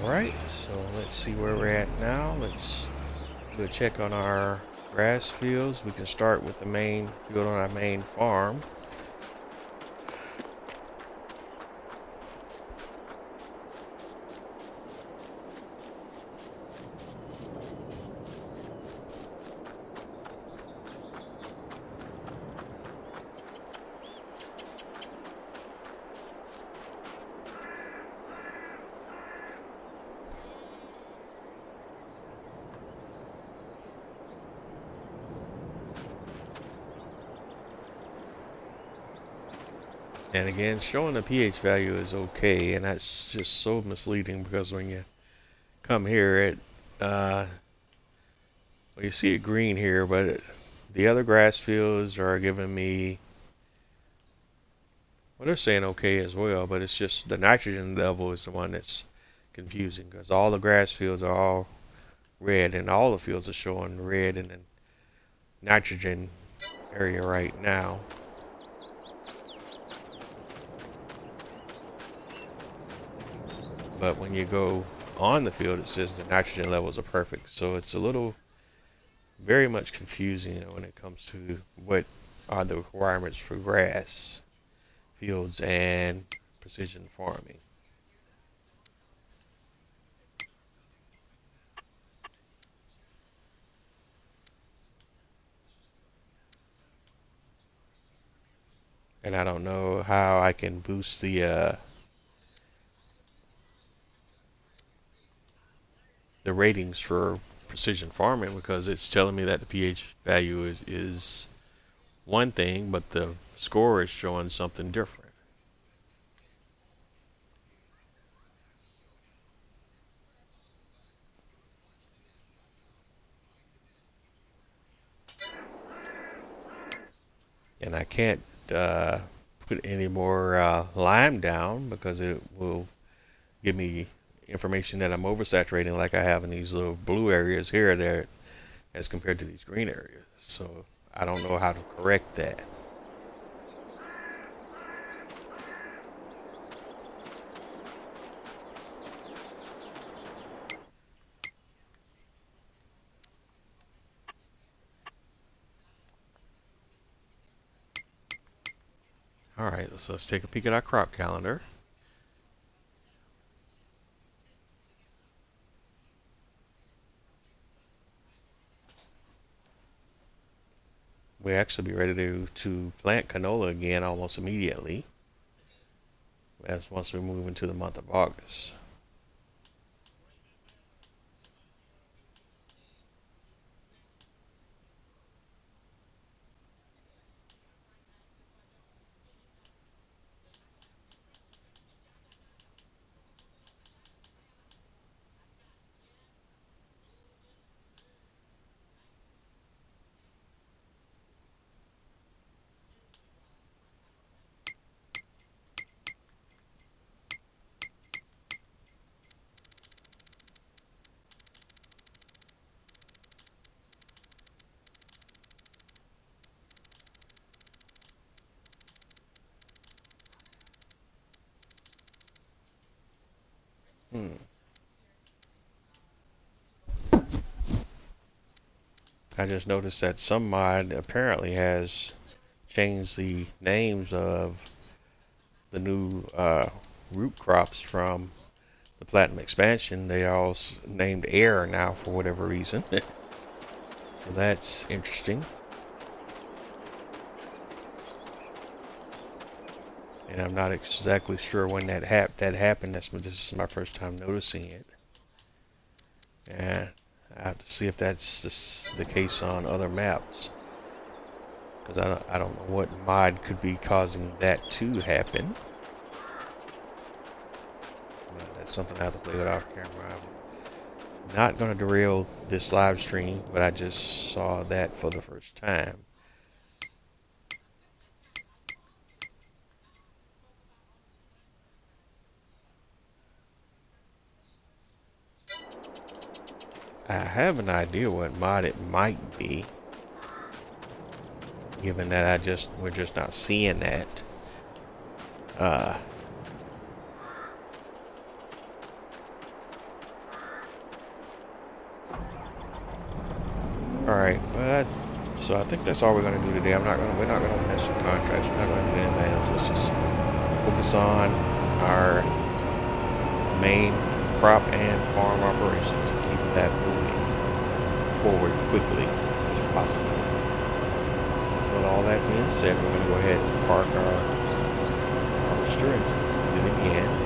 Alright, so let's see where we're at now. Let's do a check on our grass fields. We can start with the main field on our main farm. And again, showing the pH value is okay, and that's just so misleading because when you come here, well, you see it green here, but the other grass fields are giving me, well, they're saying okay as well, but it's just the nitrogen level is the one that's confusing because all the grass fields are all red, and all the fields are showing red in the nitrogen area right now. But when you go on the field, it says the nitrogen levels are perfect. So it's a little, very much confusing when it comes to what are the requirements for grass fields and precision farming. And I don't know how I can boost the ratings for precision farming because it's telling me that the pH value is one thing, but the score is showing something different. And I can't uh, put any more lime down because it will give me information that I'm oversaturating like I have in these little blue areas here there as compared to these green areas. So I don't know how to correct that. All right, so let's take a peek at our crop calendar. We actually be ready to plant canola again almost immediately as once we move into the month of August. Hmm. I just noticed that some mod apparently has changed the names of the new root crops from the Platinum expansion. They all named Air now for whatever reason. So that's interesting. And I'm not exactly sure when that happened. This is my first time noticing it. And I have to see if that's the case on other maps. Because I don't know what mod could be causing that to happen. But that's something I have to play with off camera. I'm not going to derail this live stream, but I just saw that for the first time. I have an idea what mod it might be, given that we're just not seeing that. Uh, all right, but so I think that's all we're gonna do today. We're not gonna mess with contracts. We're not gonna do anything else. Let's just focus on our main crop and farm operations and keep that moving forward quickly as possible. So with all that being said, we're gonna go ahead and park our harvester and do it again.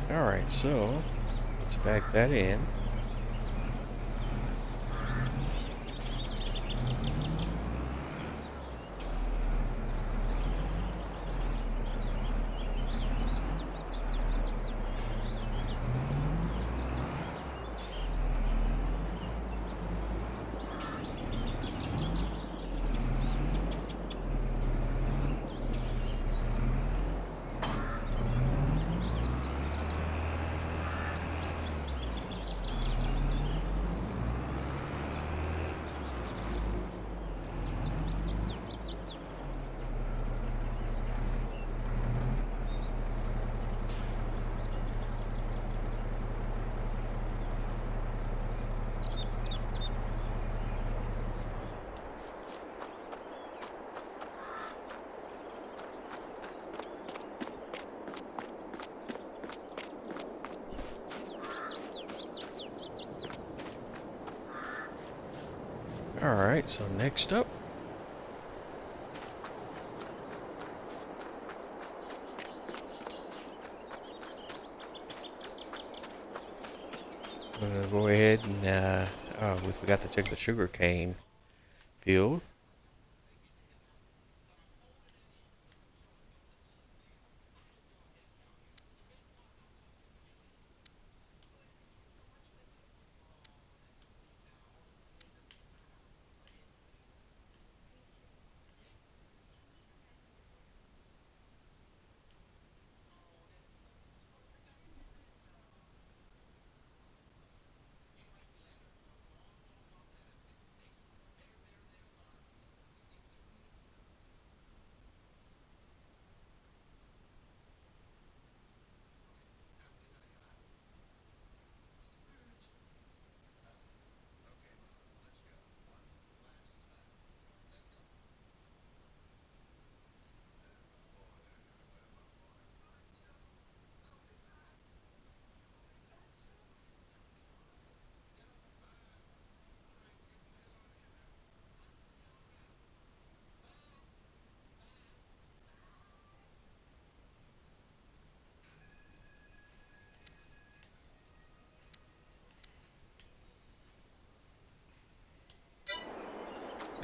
Alright, so let's back that in. Alright, so next up, I'm gonna go ahead and oh, we forgot to check the sugar cane field.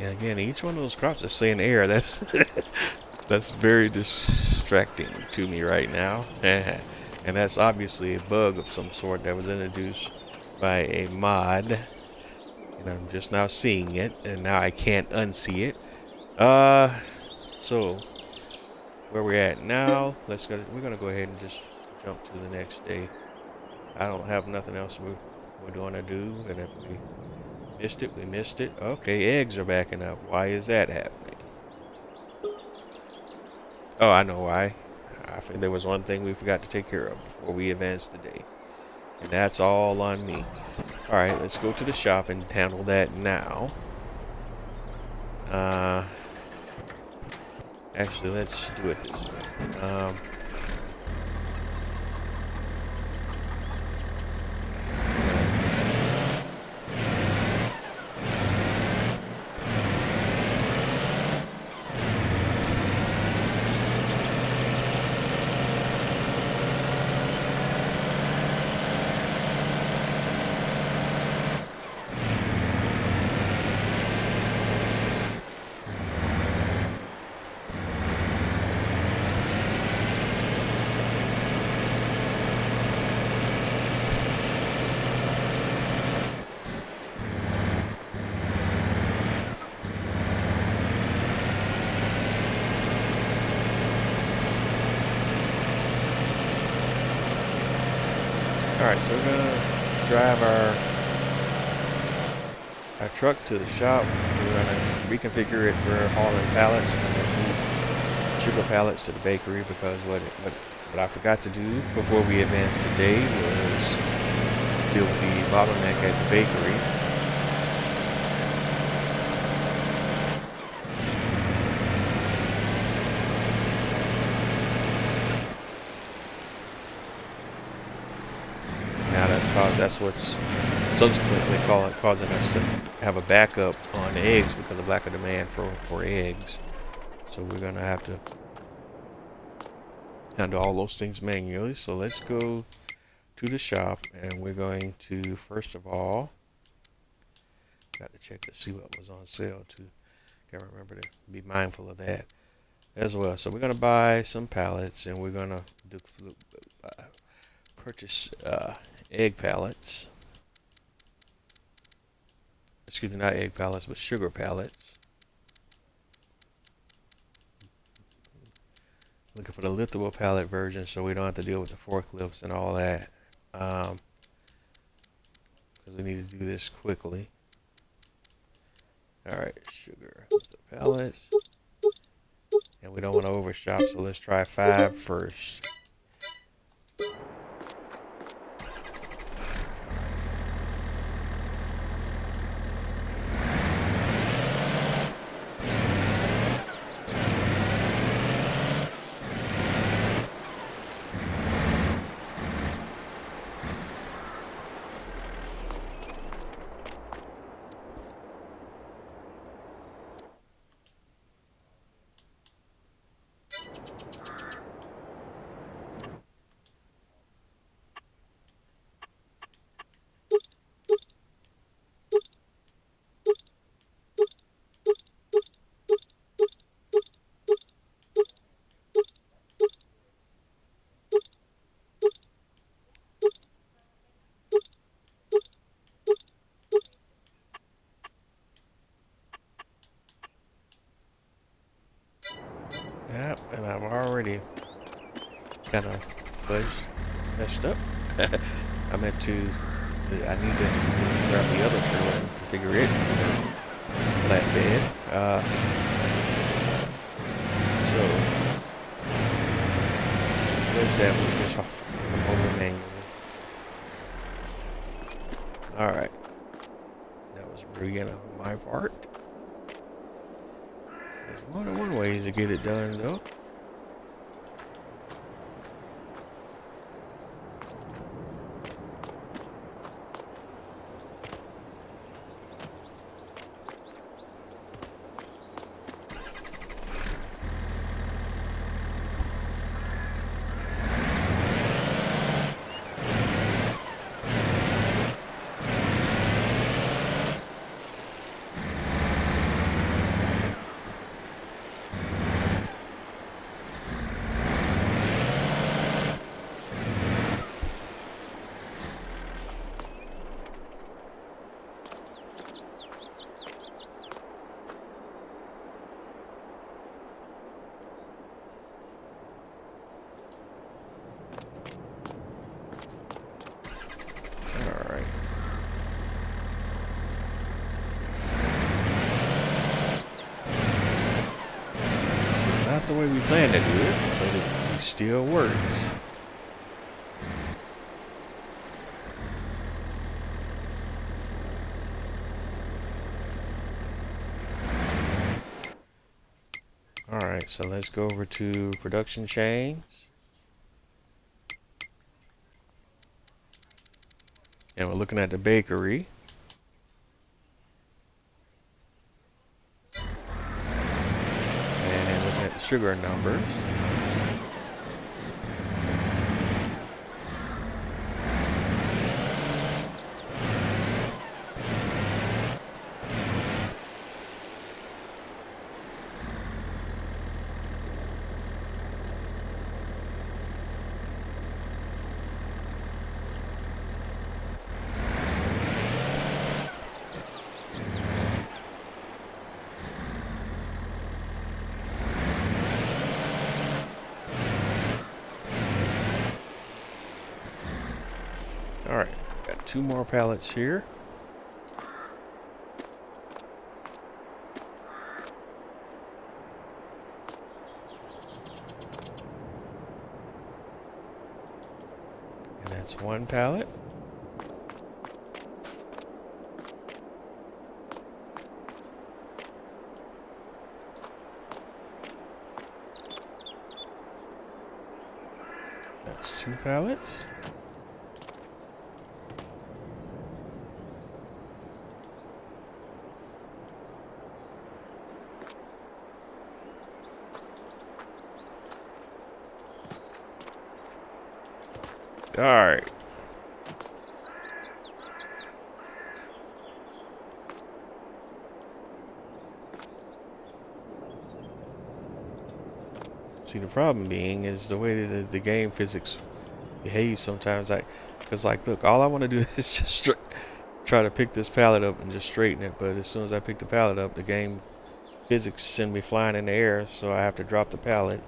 And again, each one of those crops is saying air. That's that's very distracting to me right now. And that's obviously a bug of some sort that was introduced by a mod. And I'm just now seeing it, and now I can't unsee it. So where we're at now, we're gonna go ahead and just jump to the next day. I don't have nothing else we're going to do, and if we missed it, we missed it. Okay, eggs are backing up. Why is that happening? Oh, I know why. I think there was one thing we forgot to take care of before we advance the day, and that's all on me. All right, let's go to the shop and handle that now. Actually, let's do it this way. Alright, so we're gonna drive our truck to the shop. We're gonna reconfigure it for hauling pallets. I'm gonna move sugar pallets to the bakery because what I forgot to do before we advanced today was deal with the bottleneck at the bakery. That's what's subsequently causing us to have a backup on eggs because of lack of demand for eggs. So we're gonna have to handle all those things manually. So let's go to the shop, and we're going to first of all got to check to see what was on sale too. Gotta remember to be mindful of that as well. So we're gonna buy some pallets, and we're gonna purchase egg pallets. Excuse me, not egg pallets, but sugar pallets. Looking for the liftable pallet version so we don't have to deal with the forklifts and all that. Because we need to do this quickly. Alright, sugar pallets. And we don't want to overshop, so let's try 5 first. Yep, and I've already kind of messed up. I need to grab the other trailer and configure it flatbed. So where's that? We just over manually. All right, that was brilliant on my part. There's more than one way to get it done, though. not the way we planned to do it, but it still works. Alright, so let's go over to production chains. And we're looking at the bakery. And looking at the sugar numbers. Alright, got 2 more pallets here. And that's 1 pallet. That's 2 pallets. All right. See, the problem being is the way that the game physics behaves sometimes. Because like, look, all I want to do is just try to pick this pallet up and just straighten it. But as soon as I pick the pallet up, the game physics send me flying in the air, so I have to drop the pallet.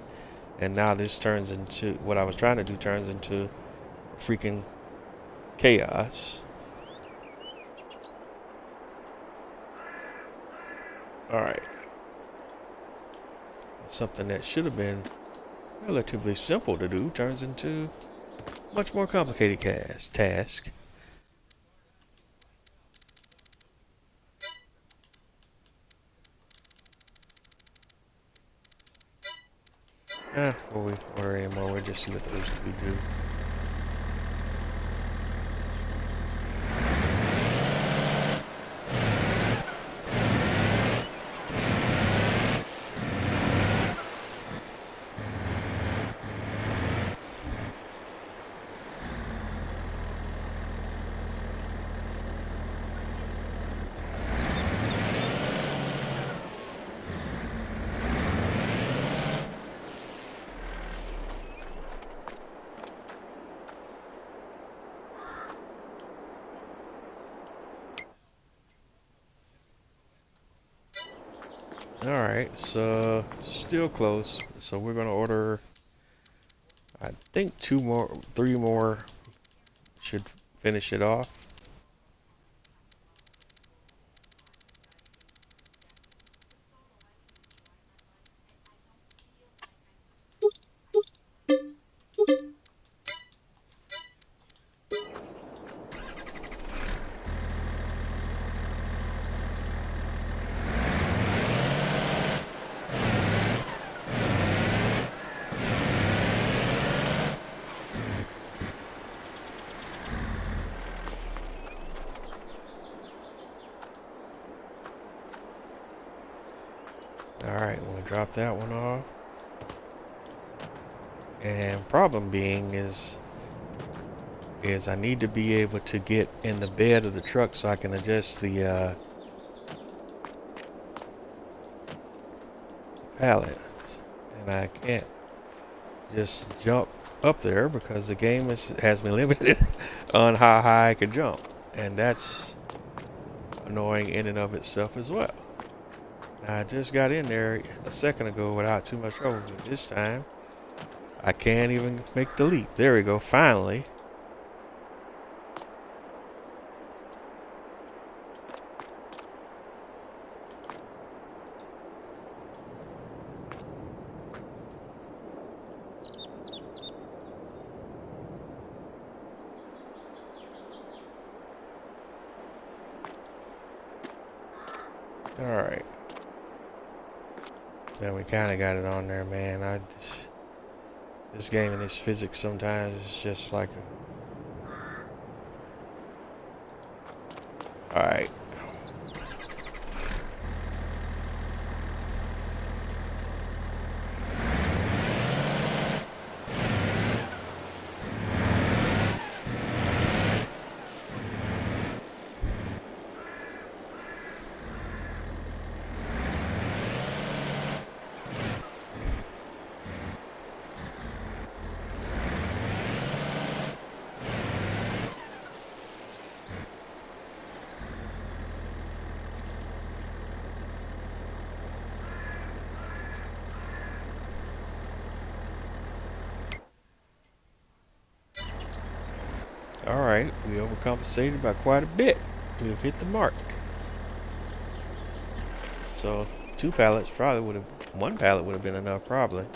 And now this turns into what I was trying to do, turns into freaking chaos. Alright. Something that should have been relatively simple to do turns into a much more complicated task. Before we order any more, we'll just see what those 2 do. Alright, so still close. So we're gonna order, I think 3 more should finish it off. Alright, we'll drop that one off. And problem being is I need to be able to get in the bed of the truck so I can adjust the pallet. And I can't just jump up there because the game has me limited on how high I can jump. And that's annoying in and of itself as well. I just got in there a second ago without too much trouble, but this time I can't even make the leap. There we go, finally. Alright. Now we kind of got it on there, man. This game and this physics sometimes is just like a... Alright. Alright, we overcompensated by quite a bit. We've hit the mark. So, one pallet would have been enough probably.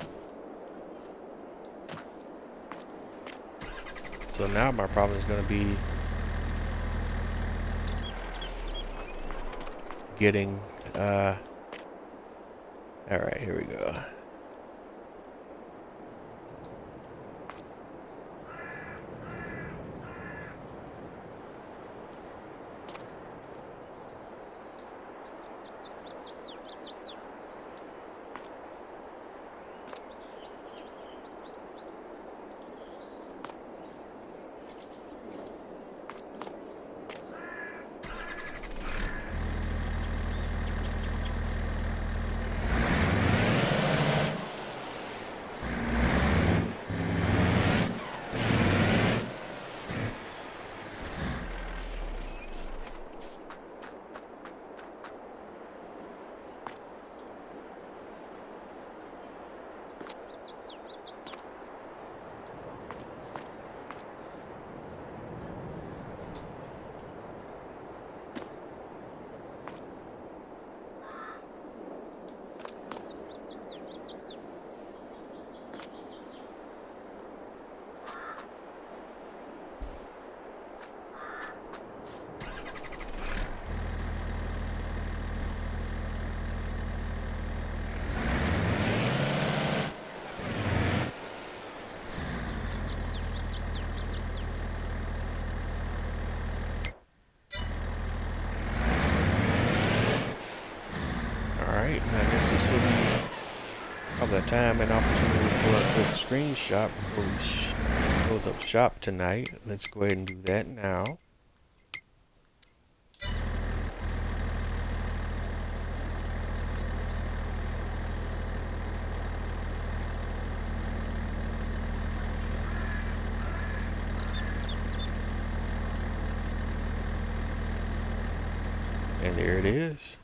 So now my problem is going to be getting, alright, here we go. Alright, I guess this will be probably a time and opportunity for a quick screenshot before we close up shop tonight. Let's go ahead and do that now. And there it is.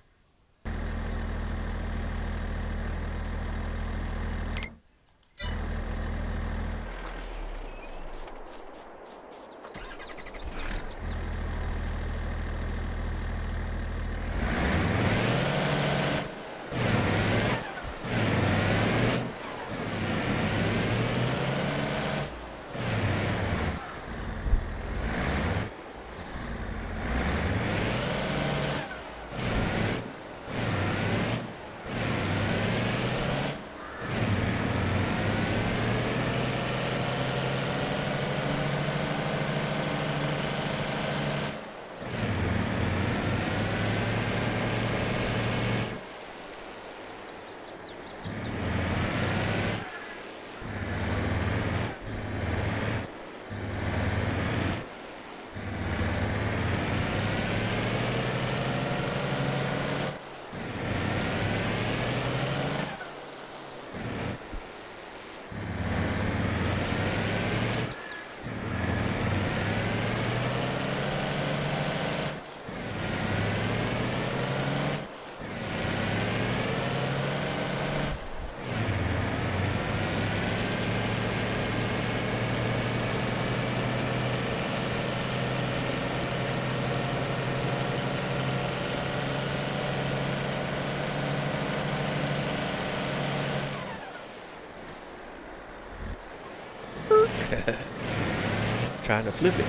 Trying to flip it.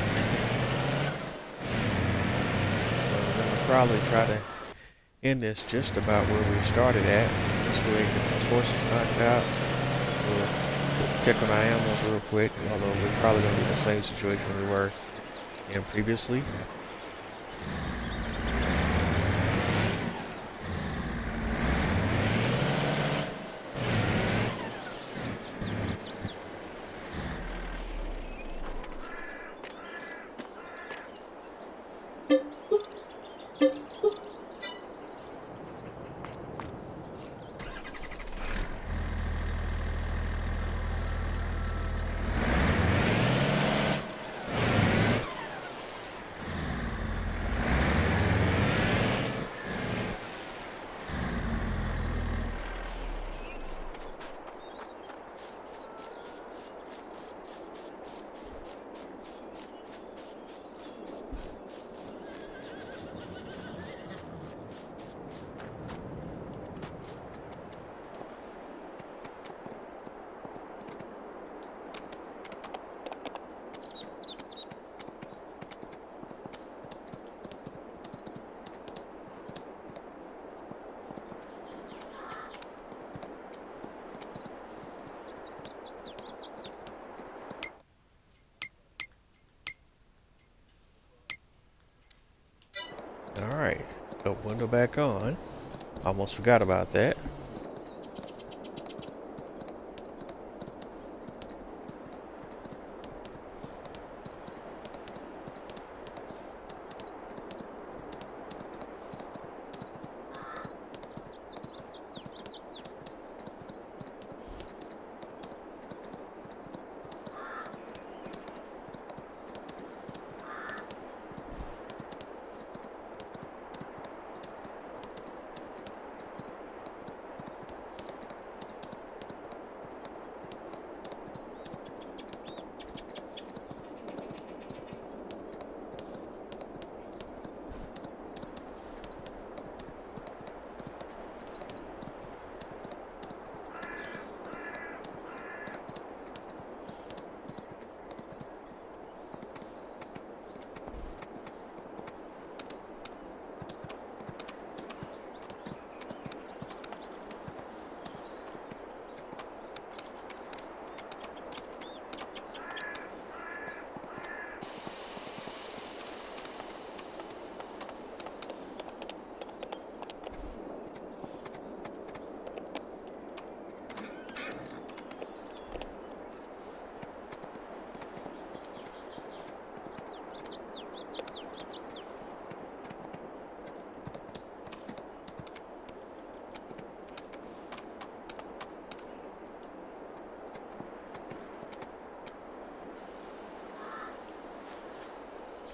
We're gonna probably try to end this just about where we started at. Let's go ahead and get those horses knocked out. We'll check on our animals real quick, although we're probably going to be in the same situation we were in previously. Alright, help window back on. Almost forgot about that.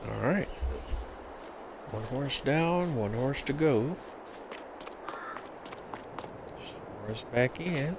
Alright. One horse down, one horse to go. Horse back in.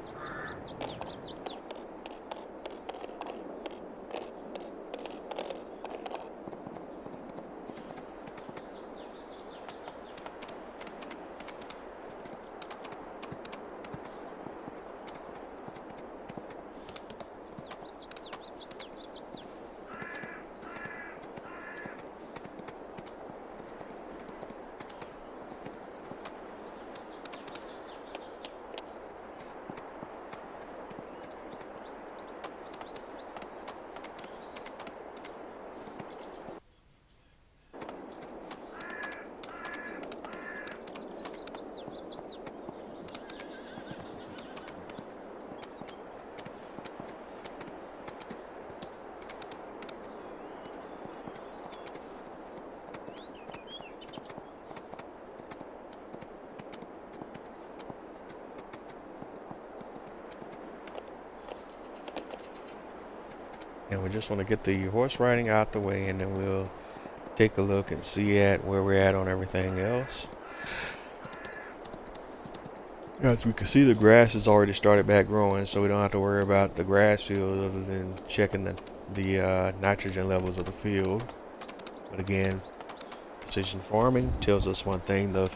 And we just want to get the horse riding out the way, and then we'll take a look and see at where we're at on everything else. As we can see, the grass has already started back growing, so we don't have to worry about the grass field other than checking the nitrogen levels of the field. But again, precision farming tells us one thing, the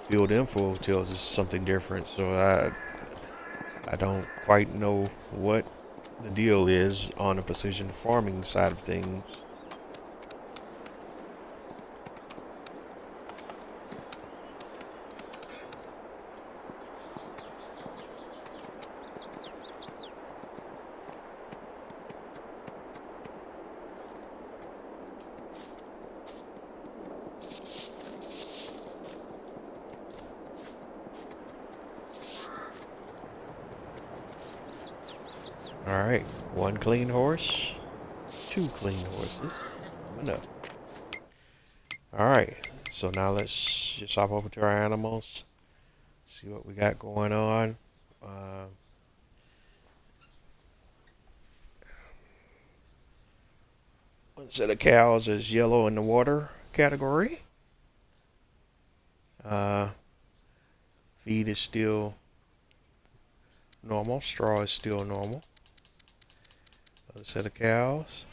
field info tells us something different. So I don't quite know what the deal is on the precision farming side of things. All right, one clean horse, two clean horses. Enough. All right, so now let's just hop over to our animals, see what we got going on. Uh, One set of cows is yellow in the water category. Uh, Feed is still normal. Straw is still normal. Other set of cows.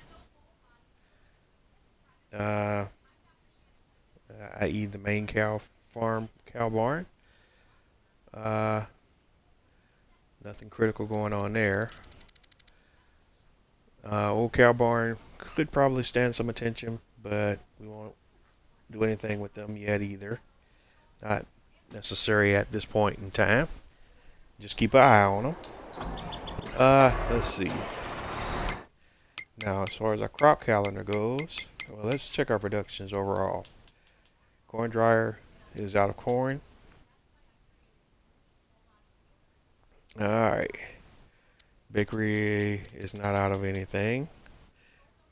Uh, i.e. the main cow farm, cow barn. Uh, Nothing critical going on there. Old cow barn could probably stand some attention, but we won't do anything with them yet either. Not necessary at this point in time. Just keep an eye on them. Let's see. Now, as far as our crop calendar goes, well, let's check our productions overall. Corn dryer is out of corn. All right. Bakery is not out of anything.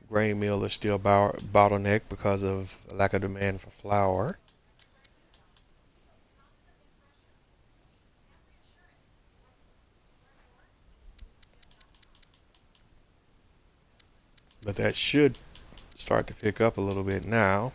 Grain mill is still bottleneck because of lack of demand for flour. But that should start to pick up a little bit now.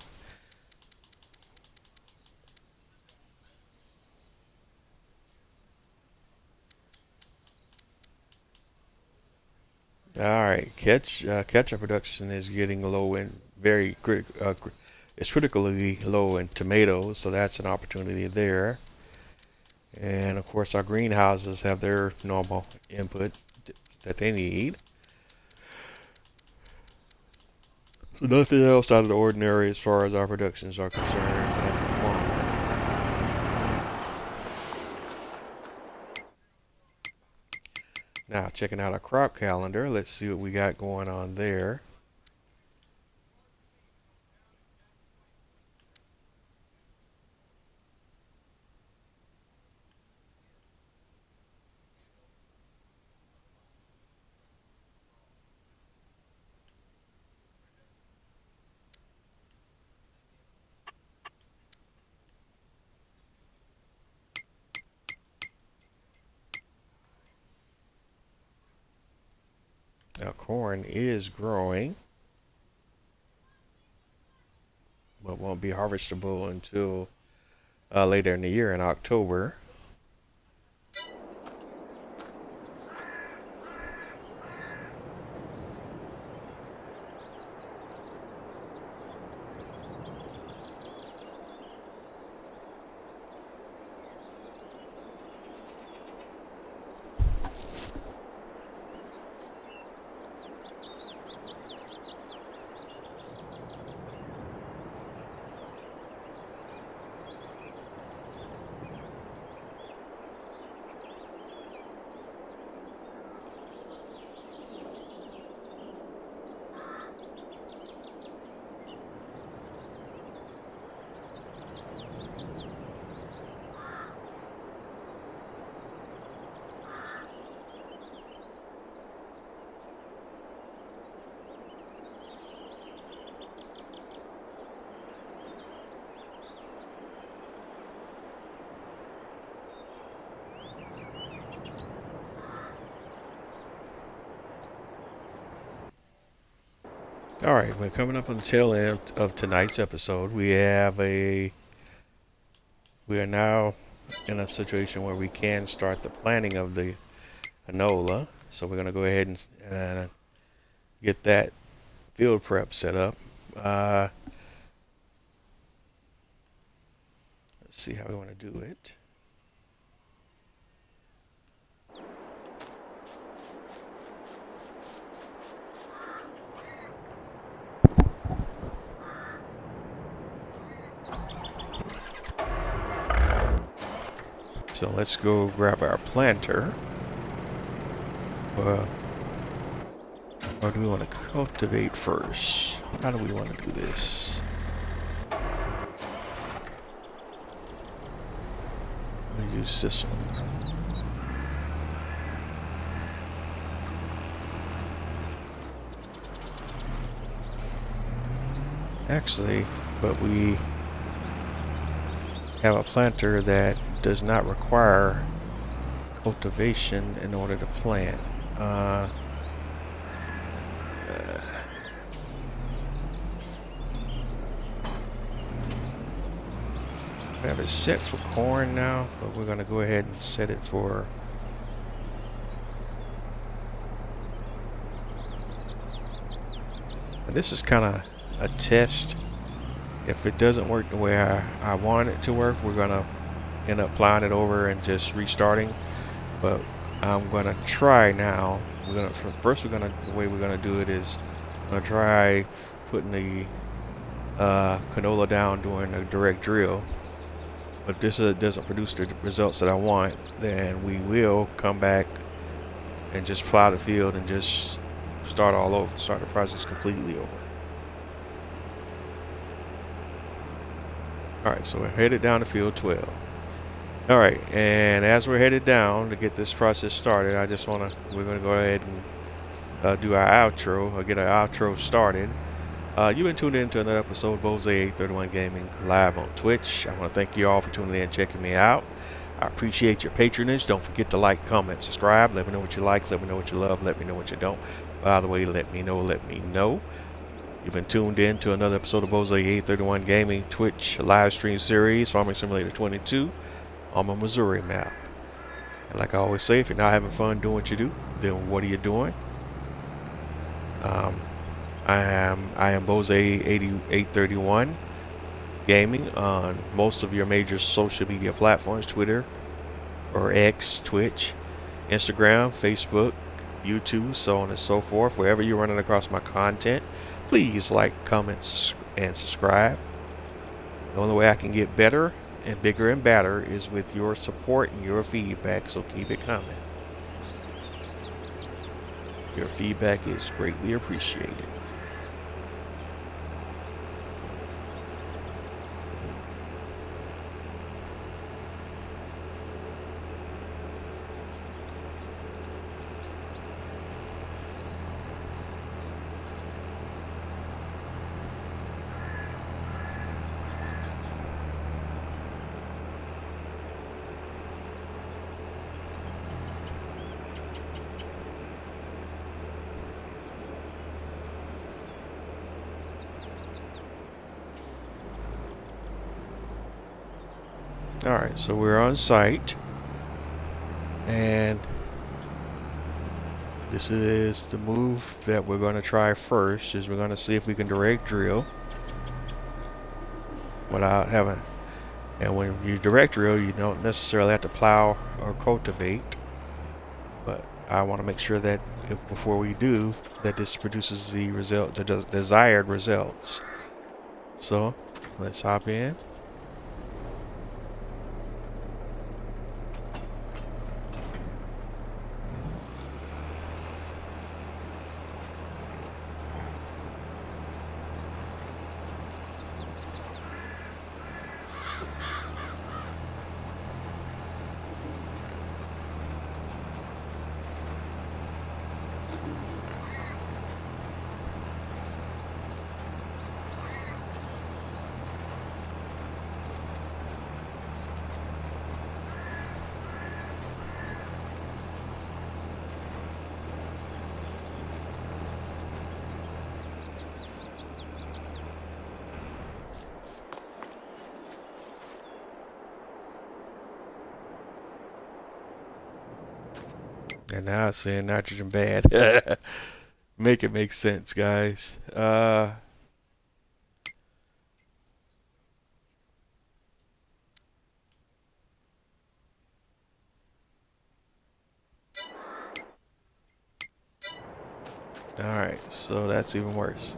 All right, ketchup production is getting low in it's critically low in tomatoes, so that's an opportunity there. And of course, our greenhouses have their normal inputs that they need. So nothing else out of the ordinary as far as our productions are concerned at the moment. Now, checking out our crop calendar, let's see what we got going on there. Now, corn is growing, but won't be harvestable until later in the year in October. All right, we're coming up on the tail end of tonight's episode. We are now in a situation where we can start the planning of the canola. So we're going to go ahead and get that field prep set up. Let's see how we want to do it. So let's go grab our planter. Or do we want to cultivate first? How do we want to do this? I'm going to use this one. Actually, but we have a planter that does not require cultivation in order to plant. We have it set for corn now, but we're going to go ahead and set it for and this is kind of a test. If it doesn't work the way I want it to work, we're going to end up plowing it over and just restarting. But I'm going to try now. The way we're going to do it is I'm going to try putting the canola down doing a direct drill. But if this doesn't produce the results that I want, then we will come back and just plow the field and just start all over, start the process completely over. Alright, so we're headed down to field 12. Alright, and as we're headed down to get this process started, we're going to go ahead and do our outro, or get our outro started. You've been tuned in to another episode of Bose 831 Gaming live on Twitch. I want to thank you all for tuning in and checking me out. I appreciate your patronage. Don't forget to like, comment, subscribe. Let me know what you like. Let me know what you love. Let me know what you don't. By the way, let me know. You've been tuned in to another episode of Bose 831 Gaming Twitch live stream series, Farming Simulator 22, Alma, Missouri map. And like I always say, if you're not having fun doing what you do, then what are you doing? I am Bose 831 Gaming on most of your major social media platforms, Twitter or X, Twitch, Instagram, Facebook, YouTube, so on and so forth. Wherever you're running across my content, please like, comment, and subscribe. The only way I can get better and bigger and badder is with your support and your feedback, so keep it coming. Your feedback is greatly appreciated. Alright, so we're on site, and this is the move that we're going to try first. Is we're going to see if we can direct drill without having, and when you direct drill, you don't necessarily have to plow or cultivate, but I want to make sure that before we do, that this produces the desired results. So let's hop in. And now it's saying nitrogen bad. Make it make sense, guys. Alright, so that's even worse.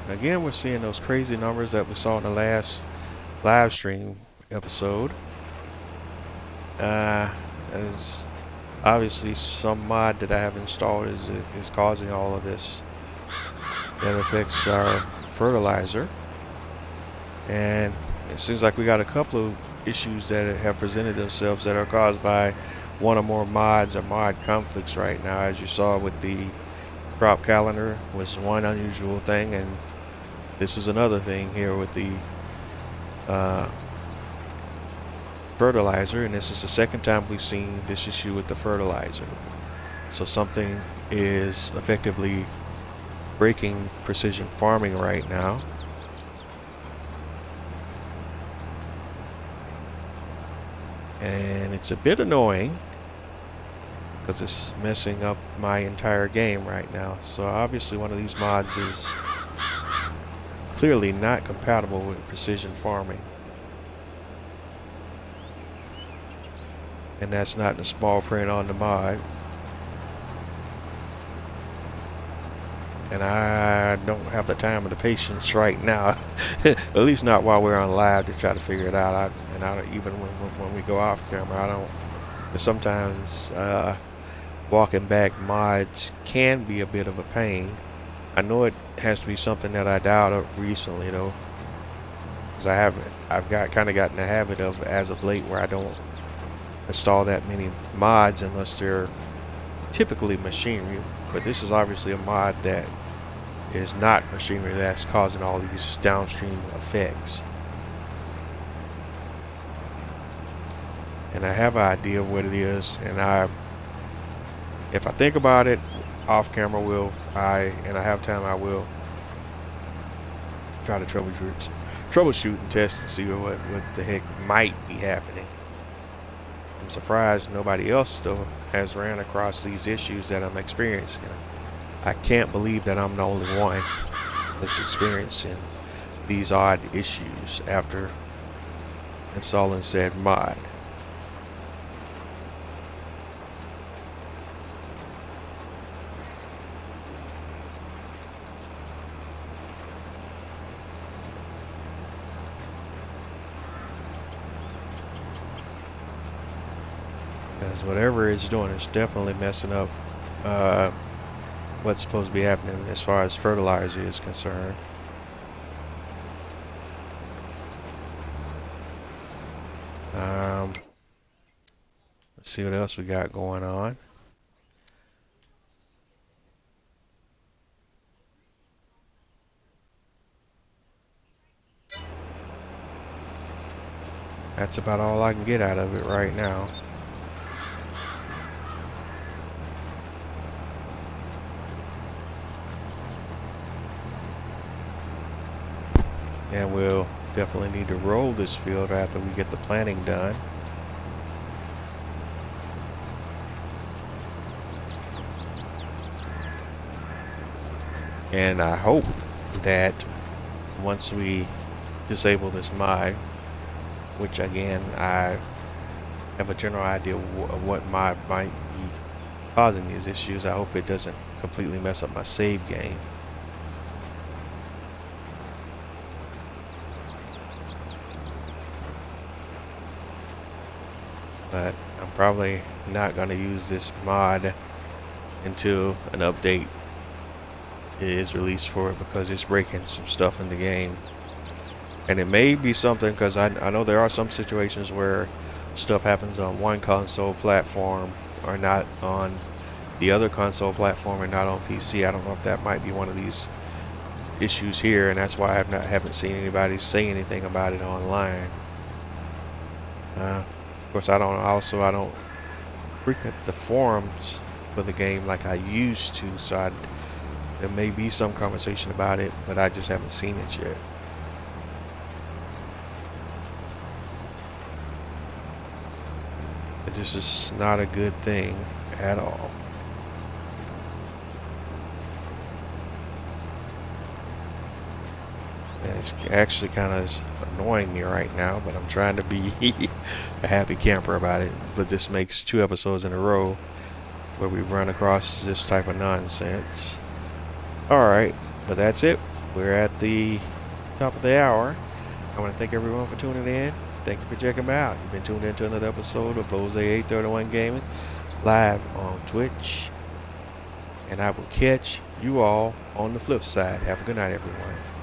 again, we're seeing those crazy numbers that we saw in the last live stream episode. As obviously some mod that I have installed is causing all of this. That affects our fertilizer, and it seems like we got a couple of issues that have presented themselves that are caused by one or more mods or mod conflicts right now. As you saw with the crop calendar was one unusual thing, and this is another thing here with the fertilizer, and this is the second time we've seen this issue with the fertilizer. So something is effectively breaking precision farming right now. And it's a bit annoying because it's messing up my entire game right now. So obviously one of these mods is clearly not compatible with precision farming. And that's not in the small print on the mod. And I don't have the time or the patience right now, at least not while we're on live, to try to figure it out. Even when we go off camera, I don't. Sometimes walking back mods can be a bit of a pain. I know it has to be something that I dialed up recently though, because I've gotten the habit of, as of late, where I don't install that many mods unless they're typically machinery. But this is obviously a mod that is not machinery that's causing all these downstream effects. And I have an idea of what it is, and if I think about it off camera, and I have time, I will try to troubleshoot and test and see what the heck might be happening. I'm surprised nobody else though has ran across these issues that I'm experiencing. I can't believe that I'm the only one that's experiencing these odd issues after installing said mod. Because whatever it's doing is definitely messing up what's supposed to be happening as far as fertilizer is concerned. Let's see what else we got going on. That's about all I can get out of it right now. And we'll definitely need to roll this field after we get the planting done. And I hope that once we disable this mod, which again I have a general idea of what mod might be causing these issues, I hope it doesn't completely mess up my save game. But I'm probably not going to use this mod until an update is released for it, because it's breaking some stuff in the game. And it may be something, because I know there are some situations where stuff happens on one console platform or not on the other console platform and not on PC. I don't know if that might be one of these issues here, and that's why I haven't seen anybody say anything about it online. Of course, I don't frequent the forums for the game like I used to, so there may be some conversation about it, but I just haven't seen it yet. This is not a good thing at all. And it's actually kind of annoying me right now, but I'm trying to be a happy camper about it. But this makes 2 episodes in a row where we run across this type of nonsense. Alright, but that's it. we're at the top of the hour. I want to thank everyone for tuning in. Thank you for checking me out. You've been tuned in to another episode of Bose 831 Gaming live on Twitch. And I will catch you all on the flip side. Have a good night, everyone.